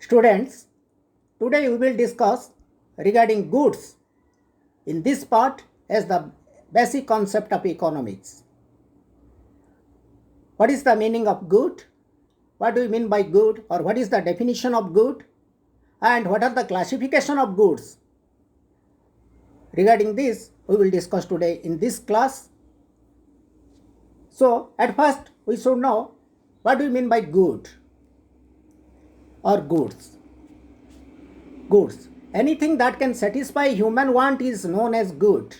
Students, today we will discuss regarding goods in this part as the basic concept of economics. What is the meaning of good? What do we mean by good, or what is the definition of good, and what are the classification of goods? Regarding this, we will discuss today in this class. So, at first, we should know what do we mean by good or goods. Goods. Anything that can satisfy human want is known as good.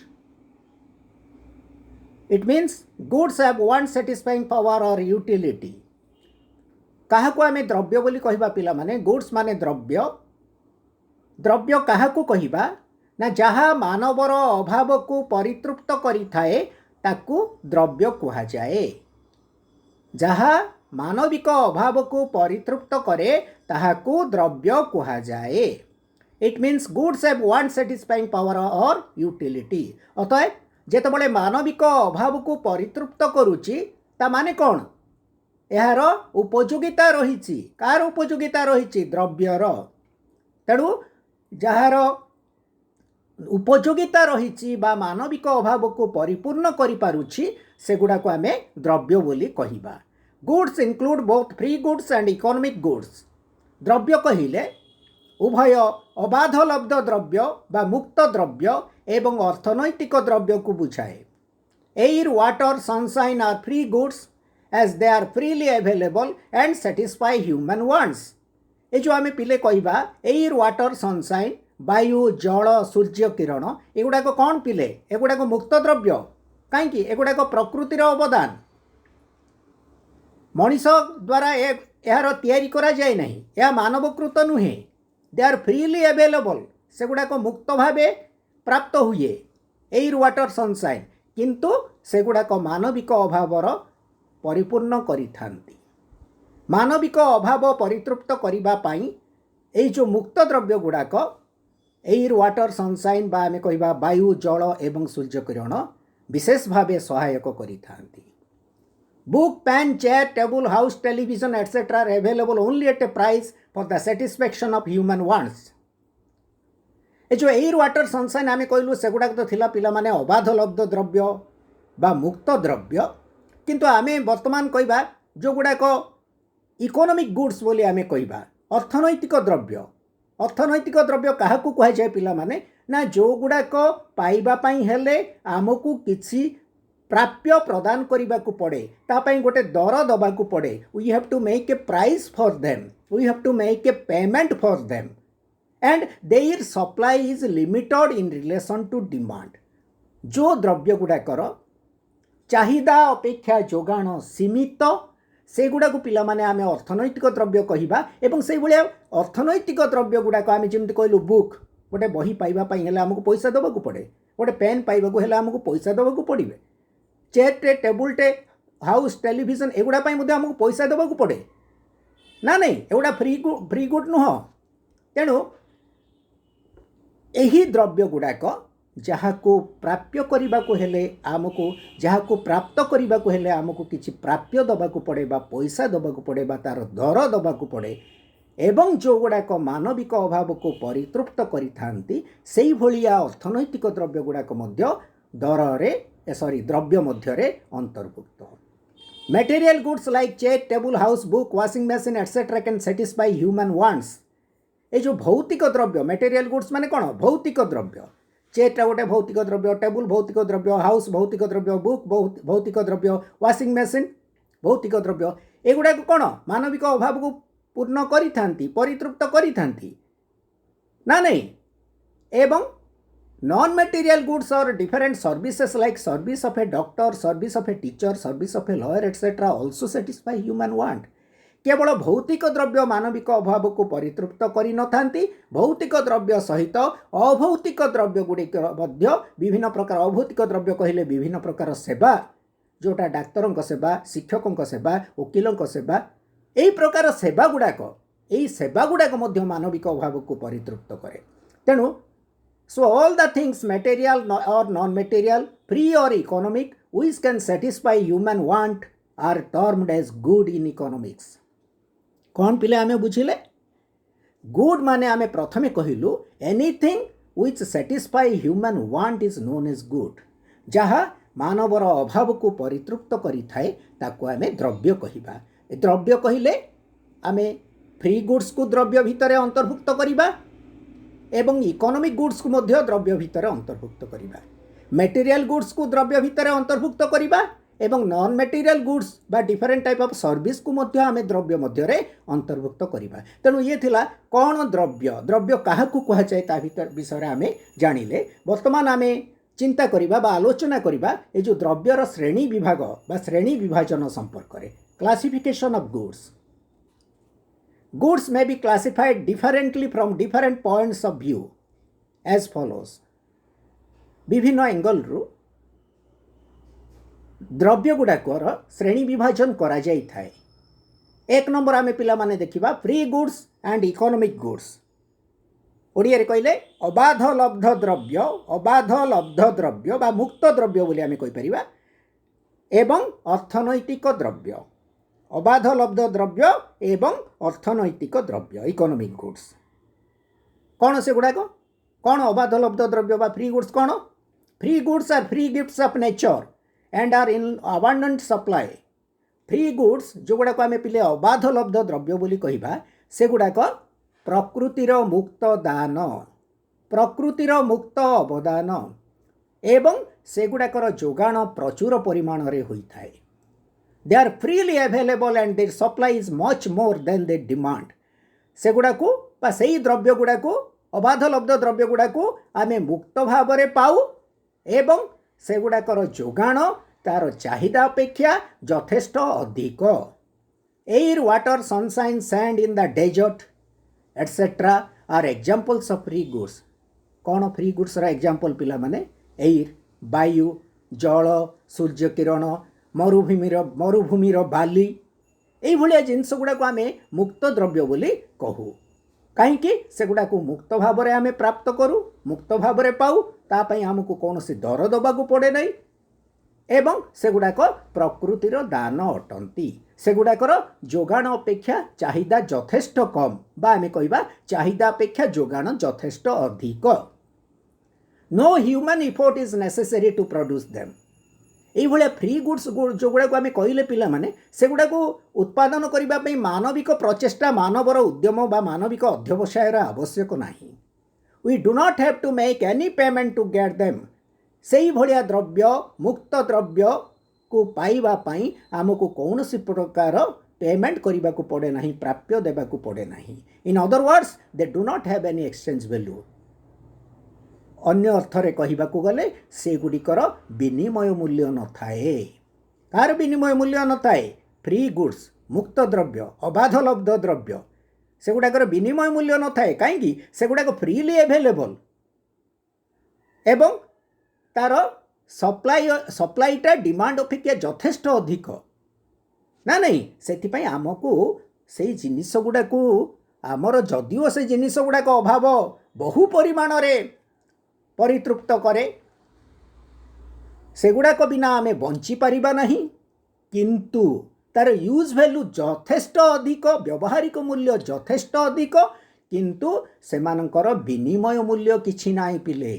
It means goods have one satisfying power or utility. କାହାକୁ ଆମେ ଦ୍ରବ୍ୟ ବୋଲି କହିବା ପିଲାମାନେ? Goods ମାନେ ଦ୍ରବ୍ୟ। ଦ୍ରବ୍ୟ କାହାକୁ କହିବା ନା ଯାହା ମାନବର ଅଭାବକୁ ପରିତୃପ୍ତ କରିଥାଏ ତାକୁ ଦ୍ରବ୍ୟ କୁହାଯାଏ। ଯାହା ମାନବିକ ଅଭାବକୁ ପରିତୃପ୍ତ କରେ ତାହାକୁ ଦ୍ରବ୍ୟ କୁହାଯାଏ। It means goods have one satisfying power or utility. ଅତଏବ ଯେତେବେଳେ ମାନବିକ ଅଭାବକୁ ପରିତୃପ୍ତ କରୁଛି ତା ମାନେ କ'ଣ? ଏହାର ଉପଯୋଗିତା ରହିଛି। କାହାର ଉପଯୋଗିତା ରହିଛି? ଦ୍ରବ୍ୟର। ତେଣୁ ଯାହାର ଉପଯୋଗିତା ରହିଛି ବା ମାନବିକ ଅଭାବକୁ ପରିପୂର୍ଣ୍ଣ କରିପାରୁଛି ସେଗୁଡ଼ାକୁ ଆମେ ଦ୍ରବ୍ୟ ବୋଲି କହିବା। Goods include both free goods and economic goods. ଦ୍ରବ୍ୟ କହିଲେ ଉଭୟ ଅବାଧ ଲବ୍ଧ ଦ୍ରବ୍ୟ ବା ମୁକ୍ତ ଦ୍ରବ୍ୟ ଏବଂ ଅର୍ଥନୈତିକ ଦ୍ରବ୍ୟକୁ ବୁଝାଏ। Air water sunshine R free goods as they are freely available and satisfy human wants. ଏ ଯେଉଁ ଆମେ ପିଲେ କହିବା ଏୟାର ୱାଟର ସନସାଇନ୍, ବାୟୁ, ଜଳ, ସୂର୍ଯ୍ୟ କିରଣ, ଏଗୁଡ଼ାକ କ'ଣ ପିଲେ? ଏଗୁଡ଼ାକ ମୁକ୍ତ ଦ୍ରବ୍ୟ। କାହିଁକି? ଏଗୁଡ଼ାକ ପ୍ରକୃତିର ଅବଦାନ। ମଣିଷ ଦ୍ୱାରା ଏହାର ତିଆରି କରାଯାଏ ନାହିଁ। ଏହା ମାନବକୃତ ନୁହେଁ। ଦେ ଆର୍ ଫ୍ରିଲି ଆଭେଲେବଲ୍। ସେଗୁଡ଼ାକ ମୁକ୍ତ ଭାବେ ପ୍ରାପ୍ତ ହୁଏ ଏୟାର ୱାଟର ସନସାଇନ୍। କିନ୍ତୁ ସେଗୁଡ଼ାକ ମାନବିକ ଅଭାବର ପରିପୂର୍ଣ୍ଣ କରିଥାନ୍ତି। ମାନବିକ ଅଭାବ ପରିତୃପ୍ତ କରିବା ପାଇଁ ଏଇ ଯେଉଁ ମୁକ୍ତ ଦ୍ରବ୍ୟ ଗୁଡ଼ାକ ଏୟାର ୱାଟର ସନସାଇନ୍ ବା ଆମେ କହିବା ବାୟୁ, ଜଳ ଏବଂ ସୂର୍ଯ୍ୟକିରଣ ବିଶେଷ ଭାବେ ସହାୟକ କରିଥାନ୍ତି। Book, pen, chair, table, house, television etcetera are available only at a price for the satisfaction of human wants. ଏ ଯେଉଁ ଏୟାର ୱାଟର ସନସାଇନ୍ ଆମେ କହିଲୁ ସେଗୁଡ଼ାକ ତ ଥିଲା ପିଲାମାନେ ଅବାଧ ଲବ୍ଧ ଦ୍ରବ୍ୟ ବା ମୁକ୍ତ ଦ୍ରବ୍ୟ। କିନ୍ତୁ ଆମେ ବର୍ତ୍ତମାନ କହିବା ଯେଉଁଗୁଡ଼ାକ ଇକୋନୋମିକ୍ ଗୁଡ୍ସ ବୋଲି ଆମେ କହିବା ଅର୍ଥନୈତିକ ଦ୍ରବ୍ୟ। ଅର୍ଥନୈତିକ ଦ୍ରବ୍ୟ କାହାକୁ କୁହାଯାଏ ପିଲାମାନେ? ନା ଯେଉଁଗୁଡ଼ାକ ପାଇବା ପାଇଁ ହେଲେ ଆମକୁ କିଛି ପ୍ରାପ୍ୟ ପ୍ରଦାନ କରିବାକୁ ପଡ଼େ, ତା ପାଇଁ ଗୋଟେ ଦର ଦେବାକୁ ପଡ଼େ। We have to make a price for them, we have to make a payment for them and their supply is limited in relation to demand. ଯେଉଁ ଦ୍ରବ୍ୟ ଗୁଡ଼ାକର ଚାହିଦା ଅପେକ୍ଷା ଯୋଗାଣ ସୀମିତ, ସେଗୁଡ଼ାକୁ ପିଲାମାନେ ଆମେ ଅର୍ଥନୈତିକ ଦ୍ରବ୍ୟ କହିବା। ଏବଂ ସେଇଭଳିଆ ଅର୍ଥନୈତିକ ଦ୍ରବ୍ୟ ଗୁଡ଼ାକ ଆମେ ଯେମିତି କହିଲୁ ବୁକ୍, ଗୋଟେ ବହି ପାଇବା ପାଇଁ ହେଲେ ଆମକୁ ପଇସା ଦେବାକୁ ପଡ଼େ। ଗୋଟେ ପେନ୍ ପାଇବାକୁ ହେଲେ ଆମକୁ ପଇସା ଦେବାକୁ ପଡ଼ିବେ। ଚେୟାରଟେ, ଟେବୁଲଟେ, ହାଉସ୍, ଟେଲିଭିଜନ ଏଗୁଡ଼ା ପାଇଁ ମଧ୍ୟ ଆମକୁ ପଇସା ଦେବାକୁ ପଡ଼େ ନା ନାହିଁ? ଏଗୁଡ଼ା ଫ୍ରି ଗୁଡ୍ ନୁହଁ। ତେଣୁ ଏହି ଦ୍ରବ୍ୟ ଗୁଡ଼ାକ ଯାହାକୁ ପ୍ରାପ୍ୟ କରିବାକୁ ହେଲେ ଆମକୁ, ଯାହାକୁ ପ୍ରାପ୍ତ କରିବାକୁ ହେଲେ ଆମକୁ କିଛି ପ୍ରାପ୍ୟ ଦେବାକୁ ପଡ଼େ ବା ପଇସା ଦେବାକୁ ପଡ଼େ ବା ତା'ର ଦର ଦେବାକୁ ପଡ଼େ, ଏବଂ ଯେଉଁଗୁଡ଼ାକ ମାନବିକ ଅଭାବକୁ ପରିତୃପ୍ତ କରିଥାନ୍ତି ସେଇଭଳିଆ ଅର୍ଥନୈତିକ ଦ୍ରବ୍ୟ ଗୁଡ଼ାକ ମଧ୍ୟ ଦ୍ରବ୍ୟ ମଧ୍ୟରେ ଅନ୍ତର୍ଭୁକ୍ତ। Material goods like chair, table, house, book, washing machine etcetera can satisfy human wants. ଏ ଯେଉଁ ଭୌତିକ ଦ୍ରବ୍ୟ, ମେଟେରିଆଲ ଗୁଡ୍ସ ମାନେ କ'ଣ? ଭୌତିକ ଦ୍ରବ୍ୟ। ଚେୟାରଟା ଗୋଟେ ଭୌତିକ ଦ୍ରବ୍ୟ, ଟେବୁଲ ଭୌତିକ ଦ୍ରବ୍ୟ, ହାଉସ୍ ଭୌତିକ ଦ୍ରବ୍ୟ, ବୁକ୍ ଭୌତିକ ଦ୍ରବ୍ୟ, ୱାସିଂ ମେସିନ୍ ଭୌତିକ ଦ୍ରବ୍ୟ। ଏଗୁଡ଼ାକ କ'ଣ? ମାନବିକ ଅଭାବକୁ ପୂର୍ଣ୍ଣ କରିଥାନ୍ତି, ପରିତୃପ୍ତ କରିଥାନ୍ତି ନା ନାହିଁ? ଏବଂ non material goods or different services like service of a doctor, service of a teacher, service of a lawyer etcetera also satisfy human want. କେବଳ ଭୌତିକ ଦ୍ରବ୍ୟ ମାନବିକ ଅଭାବକୁ ପରିତୃପ୍ତ କରିନଥାନ୍ତି, ଭୌତିକ ଦ୍ରବ୍ୟ ସହିତ ଅଭୌତିକ ଦ୍ରବ୍ୟ ଗୁଡ଼ିକ ମଧ୍ୟ ବିଭିନ୍ନ ପ୍ରକାର, ଅଭୌତିକ ଦ୍ରବ୍ୟ କହିଲେ ବିଭିନ୍ନ ପ୍ରକାର ସେବା, ଯେଉଁଟା ଡାକ୍ତରଙ୍କ ସେବା, ଶିକ୍ଷକଙ୍କ ସେବା, ଓକିଲଙ୍କ ସେବା, ଏହି ପ୍ରକାର ସେବା ଗୁଡ଼ାକ, ଏହି ସେବା ଗୁଡ଼ାକ ମଧ୍ୟ ମାନବିକ ଅଭାବକୁ ପରିତୃପ୍ତ କରେ। ତେଣୁ so all the things material or non-material, free or economic, which can satisfy human want are termed as good in economics। कौन पिले आमे बुझिले गुड माने आमे प्रथमे कहिलु anything which satisfy human want is known as good. जहाँ मानवर अभाव को परितृप्त करिथाए ताको आमे द्रव्य कहिबा. द्रव्य कहिले आमे फ्री गुड्स को द्रव्य भितर अंतर्भुक्त करिबा एवं इकोनॉमिक गुड्स को मध्य द्रव्य भितर अंतर्भुक्त करिबा. मटेरियल गुड्स को द्रव्य भितर अंतर्भुक्त करिबा एवं नॉन मटेरियल गुड्स बा डिफरेंट टाइप ऑफ सर्विस को मध्य आमे द्रव्य मध्य रे अंतर्भुक्त करिबा. तेणु ये थिला कौन द्रव्य द्रव्य काहाकू कहा जाए ता भितर विषय आमे जानिले. वर्तमान आमे चिंता करिबा बा आलोचना करिबा ए जो द्रव्यर श्रेणी विभाग बा श्रेणी विभाजन संपर्क रे. Classification of goods. Goods may be classified differently from different points of view as follows. विभिन्न एंगल रु द्रव्य गुड़ाकर श्रेणी विभाजन करा जाई थाए. एक नंबर आमे पिला माने देखिबा free goods and economic goods. Odia रे कहले अबाध लब्ध द्रव्य बा मुक्त द्रव्य बोली आमे कहि परिबा एवं अर्थनैतिक द्रव्य. अबाध लब्ध द्रव्य एवं अर्थनैतिक द्रव्य इकोनॉमिक गुड्स. कौन से गुड़ाक कौन अबाध लब्ध द्रव्य बा फ्री गुड्स कौन? Free goods are free gifts of nature and are in abundant supply. Free goods जो गुड़ाक आमे पिले अबाध लब्ध द्रव्य बोली कहिबा से गुड़ाक प्रकृतिर मुक्त दान प्रकृतिर मुक्त अवदान एवं से गुड़ाकर जोगाण प्रचुर परिमाण रे होई थाए. They are freely available and their supply is much more than they demand. से गुड़ा को बा सही द्रव्य गुड़ा को अबाध लब्ध द्रव्य गुड़ा को आमे मुक्त भाव रे पाऊ एवं से गुड़ाकर जोगाण तार चाहिदा अपेक्षा यथेष्ट अधिक. Air water sunshine sand in the desert etcetera are examples of free goods. कौन फ्री गुड्स रा एग्जांपल पिला माने एयर वायु जल सूर्य किरण मरुभूमिर बाली यही भाया जिनस गुड़ा को आम मुक्त द्रव्य बोली कहू. कहीं से गुड़ा को मुक्त भाव में आम प्राप्त करूँ मुक्त भाव में पाऊ तापाई आमको कौन से दर दबा पड़े नहीं एवं से गुड़ाक प्रकृतिर दान अटंती. से गुड़ाकर जोगाण अपेक्षा चाहिदा यथेष्ट कम बा आम कहवा चाहिदा अपेक्षा जोगाण यथेष्ट अधिक. No human effort is necessary to produce them. ये फ्री गुड्स जो गुड़ाक आम कहले पिला माने से गुड़ाक उत्पादन करने मानविक प्रचेष्टा मानवर उद्यम बा मानविक अध्यवसायर आवश्यक नहीं. We do not have to make any payment to get them. से ही भाया द्रव्य मुक्त द्रव्य को पाइबा पाई आमको कौन सी प्रकार पेमेंट करने को पड़े नहीं प्राप्य देवा को पड़े नहीं. In other words they do not have any exchange value. अन्य अर्थरे कहवाकू गले से गुड़िकर विनिमय मूल्य न थाए. कार विनिमय मूल्य न थाए? फ्री गुड्स मुक्त द्रव्य अबाध लब्ध द्रव्य से गुड़ाकर विनिमय मूल्य न थाए. कहीं से गुड़ाक फ्रीली एभेलेबल एवं तार सप्लाईटा डिमांड अपेक्षा यथेष्ट अधिक ना नहीं. से आमको से जिनिस गुड़ाक आमर जदिओ से जिनिस गुड़ाक अभाव बहु परिमाण रे परितृप्त करे से गुड़ाक बिना आमे बंची पारिबा नहीं. किंतु तार यूज वैल्यू यथेष्ट अधिक व्यवहारिक मूल्य यथेष्ट अधिक किंतु सेमानकर विनिमय मूल्य किछि नाही पिले.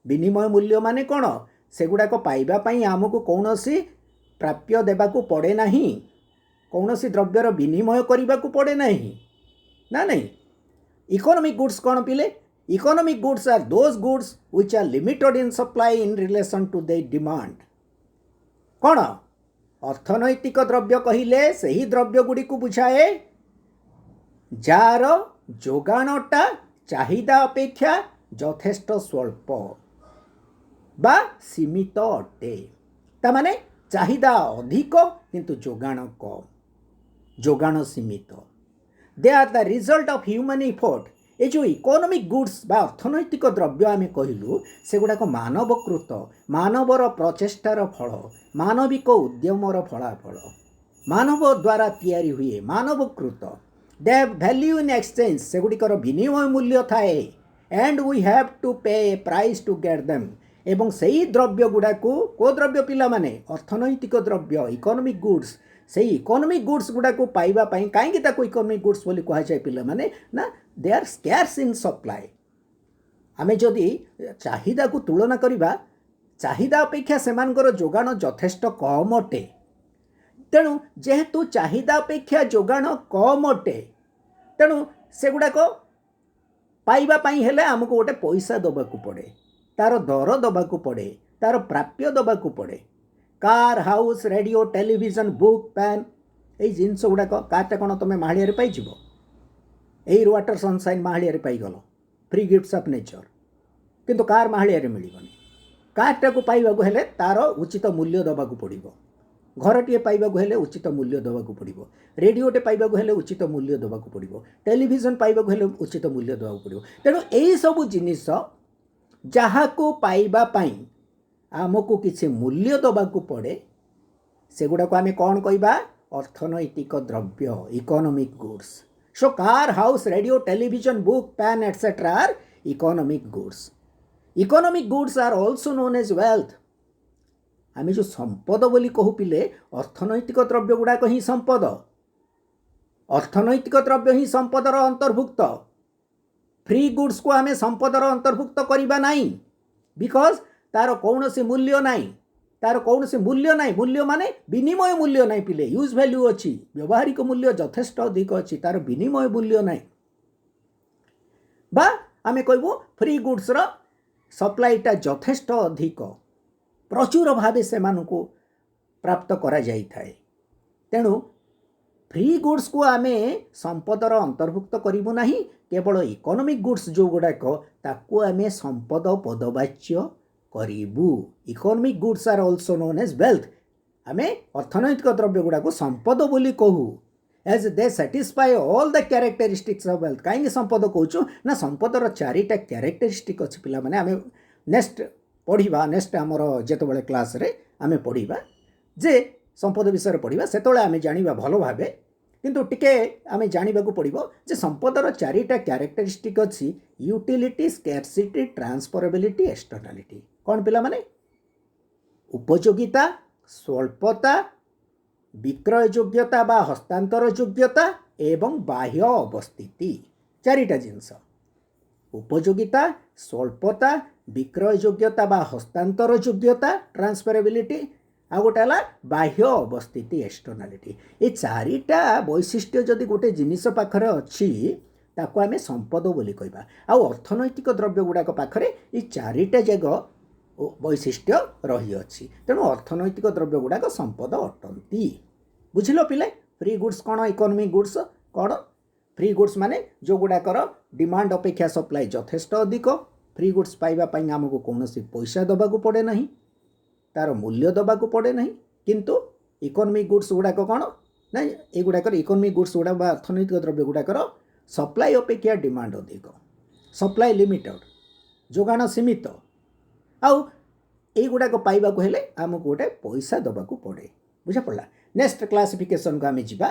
विनिमय मूल्य माने कौन? से गुड़ाक पाइबा पई आमको कौनसी प्राप्य देबाकू पड़े नहीं कौनसी द्रव्यर विनिमय करबाकू पड़े नहीं ना नहीं. इकोनॉमिक गुड्स कौन पिले? Economic goods are those goods which are limited in supply in relation to their demand. कौन? अर्थनैतिक द्रव्य कहिले से ही द्रव्य गुड़ी को बुझाए जार जोगाणटा चाहिदा अपेक्षा यथेष्ट स्वल्प बा सीमित अटे. तामाने चाहिदा अधिक किंतु जोगाण कम जोगाण सीमित. They are the result of human effort. ये जो इकोनॉमिक गुड्स बा अर्थनैतिक द्रव्य आम कहलु से गुड़ाक मानवकृत मानवर प्रचेष्टार फल मानविक उद्यमर फलाफल मानव द्वारा तैयारी हुए मानवकृत. They have value in exchange. से गुड़िकर विनिमय मूल्य थाए एंड वी हैव टू पे ए प्राइस टू गेट देम. एवं सही द्रव्य गुड़ाक को द्रव्य पिला माने अर्थनैतिक द्रव्य इकोनॉमिक गुड्स से इकोनॉमिक गुड्स गुड़ा को पाइबा कहीं इकोनॉमिक गुड्स बोली कह जाए पिला माने ना they are scarce in supply आमे जदि चाहिदा को तुलना करिबा चाहिदा अपेक्षा सेमानकर जोगाण यथेष्ट कम अटे तेणु जेहेतु चाहिदा अपेक्षा जोगाण कम अटे तेणु से गुड़ाक पाइबा हेले आमको गोटे पैसा दबाकू पड़े तार दर दबाकू पड़े तार प्राप्य दबाकू पड़े car house radio television book pen यही जिनस गुड़ाक कारटा कौन तुम माहाड़िया पाइज यही वाटर सनसाइन माहाड़िया पाइगल फ्री गिफ्ट्स ऑफ नेचर किंतु कार माहाड़िया मिलबनी कारटा को पाइबाकू हेले तार उचित मूल्य दबाकू पड़िबो घरटीए पाइबाकू हेले उचित मूल्य दबाकू पड़िबो रेडियोटे पाइबाकू हेले उचित मूल्य दबाकू पड़िबो टेलीविजन पाइबाकू हेले उचित मूल्य दबाकू पड़िबो तेणु एही सब जिनिस जहाको पाइबा पई आमको किसी मूल्य दबाकू पड़े सेगुड़ाक आमे कौन कहबा अर्थनैतिक द्रव्य economic goods so car house radio television book pen etcetera are economic goods economic goods are also known as wealth आमे जो संपद बोली कहू पिले अर्थनैतिक द्रव्य गुड़ाक ही संपद अर्थनैतिक द्रव्य ही संपदर अंतर्भुक्त फ्री गुड्स को आमे संपदर अंतर्भुक्त करिबा नाही बिकॉज तार कौनसी मूल्य नाही तार कौनसी मूल्य नाही मूल्य माने विनिमय मूल्य नाही पिले यूज वैल्यू अच्छी व्यवहारिक मूल्य यथेष्ट अधिक अच्छी तार विनिमय मूल्य नाही बा आमे कहबो फ्री गुड्स रो सप्लाईटा यथेष्ट अधिक प्रचुर भावे से मानू प्राप्त करा जाई थाए तेणु फ्री गुड्स को आमे संपदर अंतर्भुक्त करिबु नाही केवल इकोनॉमिक गुड्स जो गुड़ाक ताकू आमे संपद पदवाच्य करिबु economic goods are also known as wealth आमे अर्थनैतिक द्रव्य गुड़ाक संपद बोली कहू as they satisfy all the characteristics of wealth कहीं संपद कहूँ ना संपदर चारिटा कैरेक्टरिस्टिक अच्छी पिला माने आमे नेक्स्ट पढ़ा नेक्स्ट आमर जिते क्लास रे आमे पढ़ा जे संपद विषय पढ़ा से आमे जानिबा भल भावे किंतु टिके आमे जानिबा को पड़िबो जे संपदर चारिटा कैरेक्टरिस्टिक अच्छी यूटिलिटी स्कैर्सिटी ट्रांसफरेबिलिटी एक्सटर्नालिटी कौन पिला माने उपयोगिता स्वल्पता विक्रय योग्यता बा हस्तांतर योग्यता एवं बाह्य अवस्थिति चारिटा जिनस उपयोगिता स्वल्पता विक्रय योग्यता बा हस्तांतर योग्यता ट्रांसफरेबिलिटी आ गोटे है बाह्य अवस्थिति एक्सटर्नालिटी ये चारिटा वैशिष्ट्य जदि गोटे जिनिस पाखरे अच्छी ताको आमे संपद बोली कहबा आ अर्थनैतिक द्रव्य गुड़ाक पाखरे ये चारिटा जग वैशिष्ट्य रही अच्छी तेणु अर्थनैतिक द्रव्य गुड़ाक संपद अटंती बुझिल पिले फ्री गुड्स कौन इकोनॉमिक गुड्स कौन फ्री गुड्स माने जो गुड़ाकर डिमांड अपेक्षा सप्लाई यथेष्ट अधिक फ्री गुड्स पाइबा आमको कौन पैसा दबाकू पड़े नहीं तार मूल्य दबाकू पड़े नहीं किंतु इकोनॉमिक गुड्स गुड़ाक कौन ना ये गुड़ाकर इकोनॉमिक गुड्स गुड़ा अर्थनैतिक द्रव्य गुड़ाकर सप्लाई अपेक्षा डिमांड अधिक सप्लाई लिमिटेड जोगाण सीमित आउ गुड़ाक पाइबा हेले आमको गोटे पैसा दबाकू पड़े बुझा पड़ा नेक्स्ट क्लासिफिकेशन को आम जा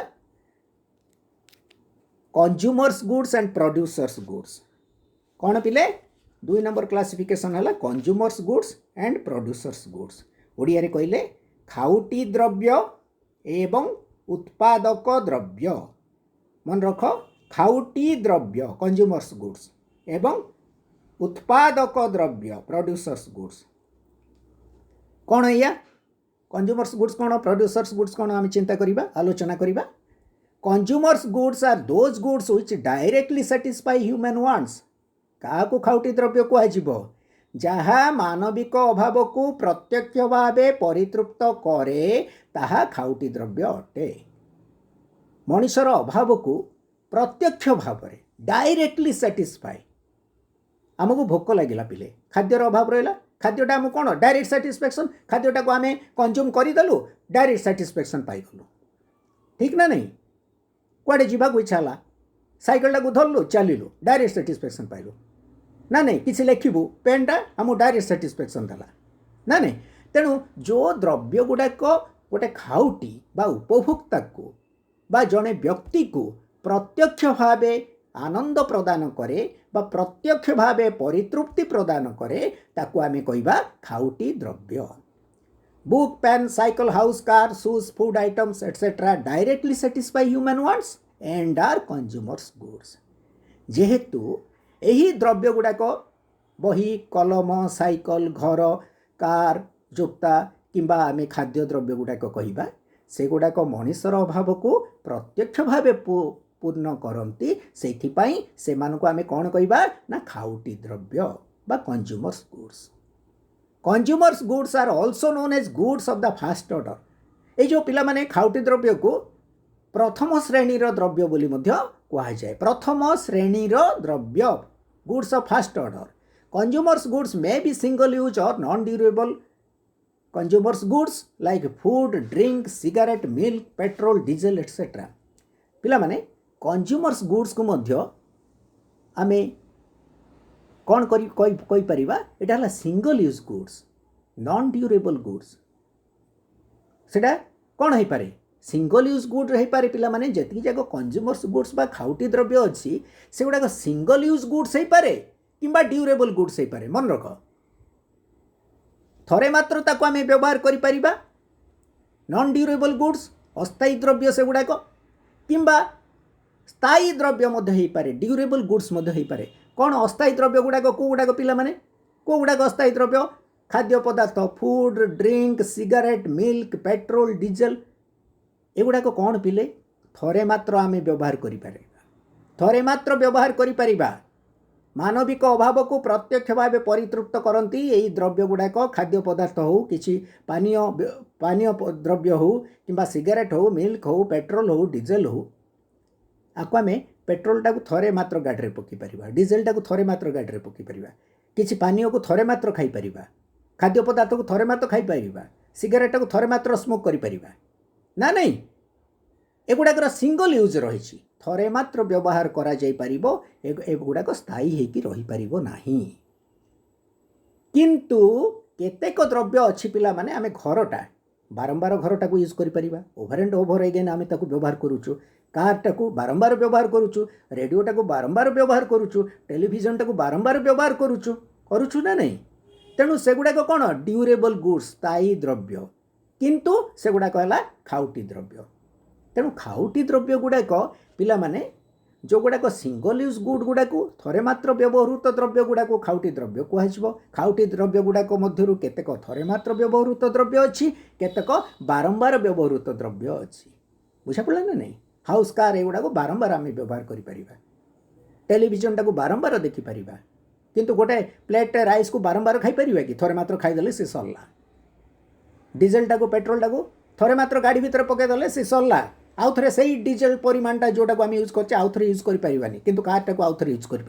consumers goods and producers goods कौन पिले 2 नंबर क्लासिफिकेशन है consumers goods and producers goods Odia रे कहले खाउटी द्रव्य एवं उत्पादक द्रव्य मन रख खाउटी द्रव्य कंज्यूमर्स गुड्स एवं उत्पादक द्रव्य प्रोड्यूसर्स गुड्स कौन है कंज्यूमर्स गुड्स कौन प्रोड्यूसर्स गुड्स कौन आम चिंता करिबा आलोचना करिबा consumers goods are those goods which directly satisfy human wants क्या खाउटी द्रव्य कहुब जहाँ मानविक अभाव को प्रत्यक्ष भाव परितृप्त करे ताहा खाउटी द्रव्य अटे मनुष्यर अभाव को प्रत्यक्ष भाव में डायरेक्टली सैटिस्फाई आमको भोक लगे पिले खाद्यर अभाव रहा खाद्यटा आम कौन डायरेक्ट सैटिस्फैक्शन खाद्यटा को आम कंज्यूम करदेलु डायरेक्ट सैटिस्फैक्शन पाइगलु ठीक ना नहीं कुआडे जीवाक इच्छा है साइकेलटा को धरलु चलिलु डायरेक्ट सैटिस्फैक्शन पाइलु ना नहीं किसी लेखिबू पेनटा आम डायरेक्ट सैटिस्फैक्शन देला ना नहीं तेणु जो द्रव्य गुड़ाक गोटे खाउटी बा उपभोक्ता को बा जड़े व्यक्ति को प्रत्यक्ष भाव आनंद प्रदान करे बा प्रत्यक्ष भाव परितृप्ति प्रदान करे ताकू आमे कहबा खाउटी द्रव्य book pen cycle house car shoes food items etcetera directly satisfy human wants and are consumers goods. जेहेतु यही द्रव्य गुड़ाक बही कलम साइकल घर कार जोता किंबा आम खाद्य द्रव्य गुड़ाक कहवा से गुड़ाक मनुष्यर अभाव को प्रत्यक्ष भाव पूर्ण करती से आम कौन कहवा ना खाउटी द्रव्य बा consumers goods. Consumers goods are also known as goods of the first order. ये जो पिला माने खाउटी द्रव्य को प्रथम श्रेणीर द्रव्य बोली कहा जाए। प्रथम श्रेणीर द्रव्य goods of first order. Consumers goods may be single use or non durable consumers goods like food drink cigarette milk petrol diesel etcetera. पिला माने कंज्यूमर्स गुड्स को मध्य आमे कौन कही परिबा एटा हला single use goods non durable goods. सेटा कौन है पारे सिंगल यूज गुड रही पारे पिला माने जति जाक कंज्यूमर्स गुड्स बा खाउटी द्रव्य अच्छी से गुड़ाक सिंगल यूज गुड्स हो पारे किंबा ड्यूरेबल गुड्स हो पारे। मन रख थरे मात्र ताको आमे व्यवहार करि परिबा। नॉन ड्यूरेबल गुड्स अस्थायी द्रव्य से गुड़ाक किंबा स्थायी द्रव्य मध्य हो पारे ड्यूरेबल गुड्स मध्य हो पारे। कौन अस्थायी द्रव्य गुड़ाक को गुड़ाक पिला माने को गुड़ाक अस्थायी द्रव्य खाद्य पदार्थ food drink cigarette milk petrol diesel एगुड़ाक कौन पिले थरे मात्र आमे व्यवहार करिपारे थरे मात्र व्यवहार करिपारिबा। मानविक अभाव को प्रत्यक्ष भाव परितृप्त करती यही द्रव्य गुड़ाक खाद्य पदार्थ हो किसी पानीय पानीय द्रव्य हो किंबा सिगारेट हो मिल्क हो पेट्रोल हो डीजेल हो। आपको आम पेट्रोल टाक थरे मात्र गाड़ी पकई पार डीजेल टाक थरे मात्र गाड़ी पकई पार किसी पानीय को थरे मात्र खाई पार खाद्य पदार्थ को थरे मात्र खाई पार सिगारेट को थरे मात्र स्मोक करि ना नहीं एगुड़ाक सिंगल यूज रही थरे मात्र व्यवहार करा जाई परिबो एगुड़ाक स्थायी होकी रही परिबो नाही। किंतु केतेक द्रव्य अच्छी पिला माने आमे घरटा बारंबार घरटा को यूज करि परिबा ओवर एंड ओवर अगेन आमे ताको व्यवहार करूछु कारटा को बारंबार व्यवहार करूछु रेडियोटा को बारंबार व्यवहार करूछु टेलीविजनटा को बारंबार व्यवहार करूछु ना नहीं। तेणु सेगुड़ाक कौन ड्यूरेबल गुड्स स्थायी द्रव्य किंतु सेगुड़ाक है खाउटी द्रव्य। तेणु खाउटी द्रव्य गुड़ाक पिला माने जो गुड़ाक सिंगल यूज गुड गुड़ाक थरे मात्र व्यवहृत द्रव्य गुड़ाक खाउटी द्रव्य कहुव। खाउटी द्रव्य गुड़ाक मध्यरु केतेक थरे मात्र व्यवहृत द्रव्य अच्छी केतेक बारंबार व्यवहृत द्रव्य अच्छी। बुझा पड़ा ना नहीं। हाउस कार एगुड़ाक बारंबार आम व्यवहार करें टेलीविजन टाक बारंबार देखिपर किंतु गोटे प्लेट राइस को बारंबार खाई पार कि थरे मात्र खाईदे सी सरला। डीजेल टाक पेट्रोल टाक थरे मात्र गाड़ी भितर पकईदे सी सरला आउ थे से डीजेल परिमाणटा जोटा को आम यूज कर आउ थे यूज करें किंतु कार टाक आउ थे यूज कर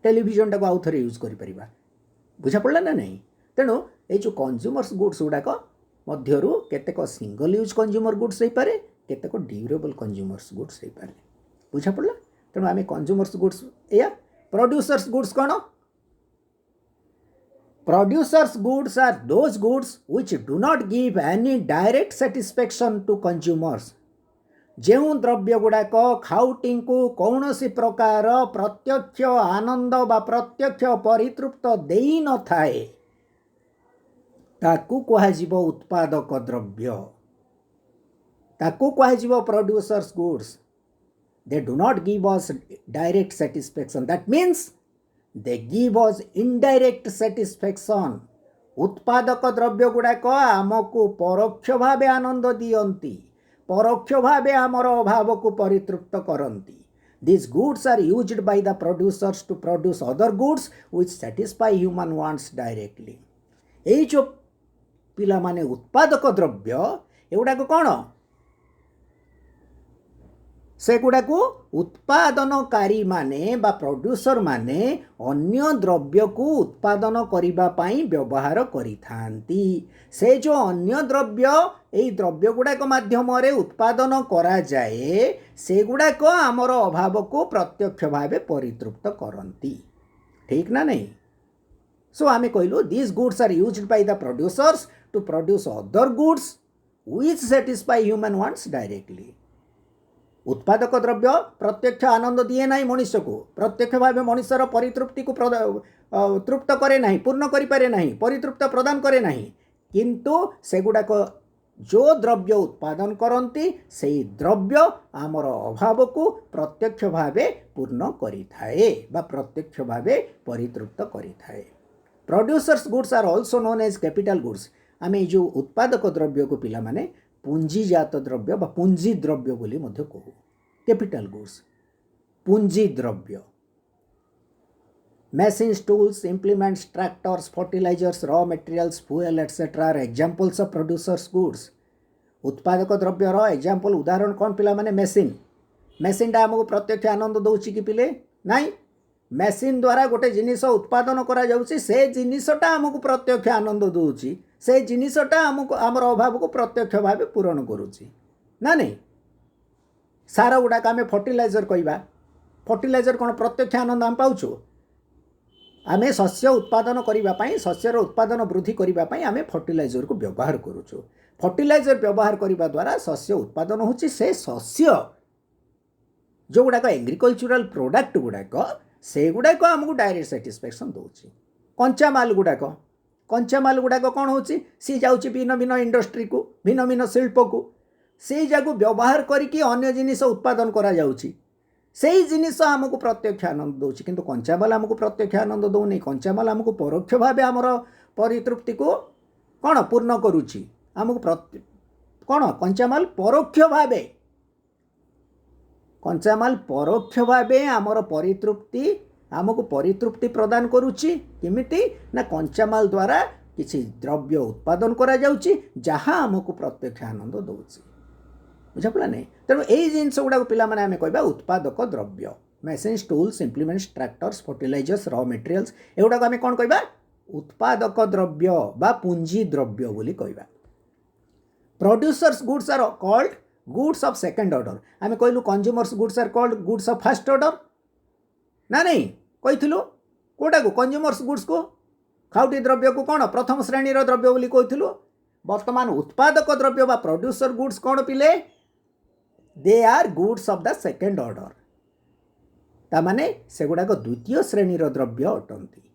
टेलीविजन टाक आउ थे यूज कर बुझा पड़ा ना नहीं। तेणु ये जो कंज्यूमर्स गुड्स गुड़ाक मध्यरु केतेक सिंगल यूज कंज्यूमर गुड्स हो पारे केतेक ड्यूरेबल कंज्यूमर्स गुड्स हो पारे। बुझा पड़ा। तेणु आम कंज्यूमर्स गुड्स या प्रोड्यूसर्स गुड्स कौन Producers goods are those goods which do not give any direct satisfaction to consumers। ଯେଉଁ द्रव्य गुड़ाक खाउटी को कौन सी प्रकार प्रत्यक्ष आनंद बा प्रत्यक्ष परितृप्त देई न थाए ताकू कहाजिबो उत्पादक द्रव्य ताकू कहाजिबो producers goods. They do not give us direct satisfaction that means they give us indirect satisfaction। उत्पादक द्रव्य गुड़ाक आमको परोक्ष भावे आनंद दियंती परोक्ष भावे आमर अभाव को परितृप्त करती। These goods are used by the producers to produce other goods which satisfy human wants directly। यही जो पिला माने उत्पादक द्रव्य एगुड़ाक कौन से गुड़ाक उत्पादनकारी माने बा प्रोड्यूसर माने अन्य द्रव्य को उत्पादन करिबा पाई व्यवहार करिथांती। से जो अन्य द्रव्य एई द्रव्य गुड़ाक माध्यम रे उत्पादन करा जाए से गुड़ाक आमर अभाव को प्रत्यक्ष भावे परितृप्त करती। ठीक ना नहीं। सो आमे कहलु this goods are used by the producers to produce other goods which satisfy human wants directly. उत्पादक द्रव्य प्रत्यक्ष आनंद दिए ना मनुष्य को प्रत्यक्ष भाव मनुष्यर परितृप्ति को तृप्त करे ना पूर्ण करे ना परितृप्त प्रदान करे ना किंतु सेगुड़ाक जो द्रव्य उत्पादन करती से द्रव्य आमर अभाव को प्रत्यक्ष भाव पूर्ण करिथाए बा प्रत्यक्ष भाव परितृप्त करिथाए। Producers goods are also known as capital goods. आम जो उत्पादक द्रव्य को पिला माने पुंजीजात द्रव्य बा पुंजी द्रव्य बोली मध्य कहू। कैपिटल गुड्स पुंजी द्रव्य machines, tools, implements, tractors, fertilizers, raw materials, fuel, etc. are examples of producers goods. उत्पादक द्रव्य रो एग्जांपल उदाहरण कौन पिला माने मेसीन। मेसीनटा आमको प्रत्यक्ष आनंद दौची कि पिले नाई। मेसीन द्वारा गोटे जिनिस उत्पादन करा जाउची से जिनिसटा आमको प्रत्यक्ष आनंद दौची से जिनिसटा आमको आमर अभाव को प्रत्यक्ष भाव पूरण करूची ना नहीं। सार गुड़ाक आम फर्टिलाइजर कहवा फर्टिलाइजर कौन प्रत्यक्ष आनंद आम पाउछु। आमे शस्य उत्पादन करने शस्यर उत्पादन वृद्धि करने आमे फर्टिलाइजर को व्यवहार करूँ। फर्टिलाइजर व्यवहार करने द्वारा शस्य उत्पादन होची से शस्य जो गुड़ाक एग्रीकल्चरल प्रोडक्ट गुड़ाक से गुड़ाक आमको डायरेक्ट सैटिस्फैक्शन दौची। कंचामाल गुड़ाक कौन होची सी जाउची भिन्न भिन्न इंडस्ट्री को भिन्न भिन्न शिल्प को से जाकू व्यवहार करके अन्य जिनिस उत्पादन करा जाउची से ही जिनिस आमको प्रत्यक्ष आनंद दौची। किंतु कंचामाल आमको प्रत्यक्ष आनंद दौनी। कंचामाल आमको परोक्ष भाव आमर परितृप्ति को कौन पूर्ण करुच्ची आमको कौन कंचामाल परोक्ष भाव आमर परितृप्ति आमको परितृप्ति प्रदान करुच्ची। किमिति ना कंचामाल द्वारा किसी द्रव्य उत्पादन करा जाउची जहाँ आमको प्रत्यक्ष आनंद दौची। बुझापड़ा नहीं। तेणु यही जिनस गुड़ाक पिला माने आमे कहबा उत्पादक द्रव्य machines, tools, implements, tractors, fertilisers, raw materials एगुड़ाक आमे कौन कहबा उत्पादक द्रव्य बा पुंजी द्रव्य बोली कहबा। Producers goods are called goods of second order. आमे कहलु consumers goods are called goods of first order ना नहीं कहिथिलु कोटा को कंज्यूमर्स गुड्स को खाउटी द्रव्य को कौन प्रथम श्रेणी द्रव्य बोली कहिथिलु। वर्तमान उत्पादक द्रव्य बा प्रोड्यूसर गुड्स कौन पिले they are goods of the second order. तामाने से गुड़ाक द्वितीय श्रेणी द्रव्य अटंती।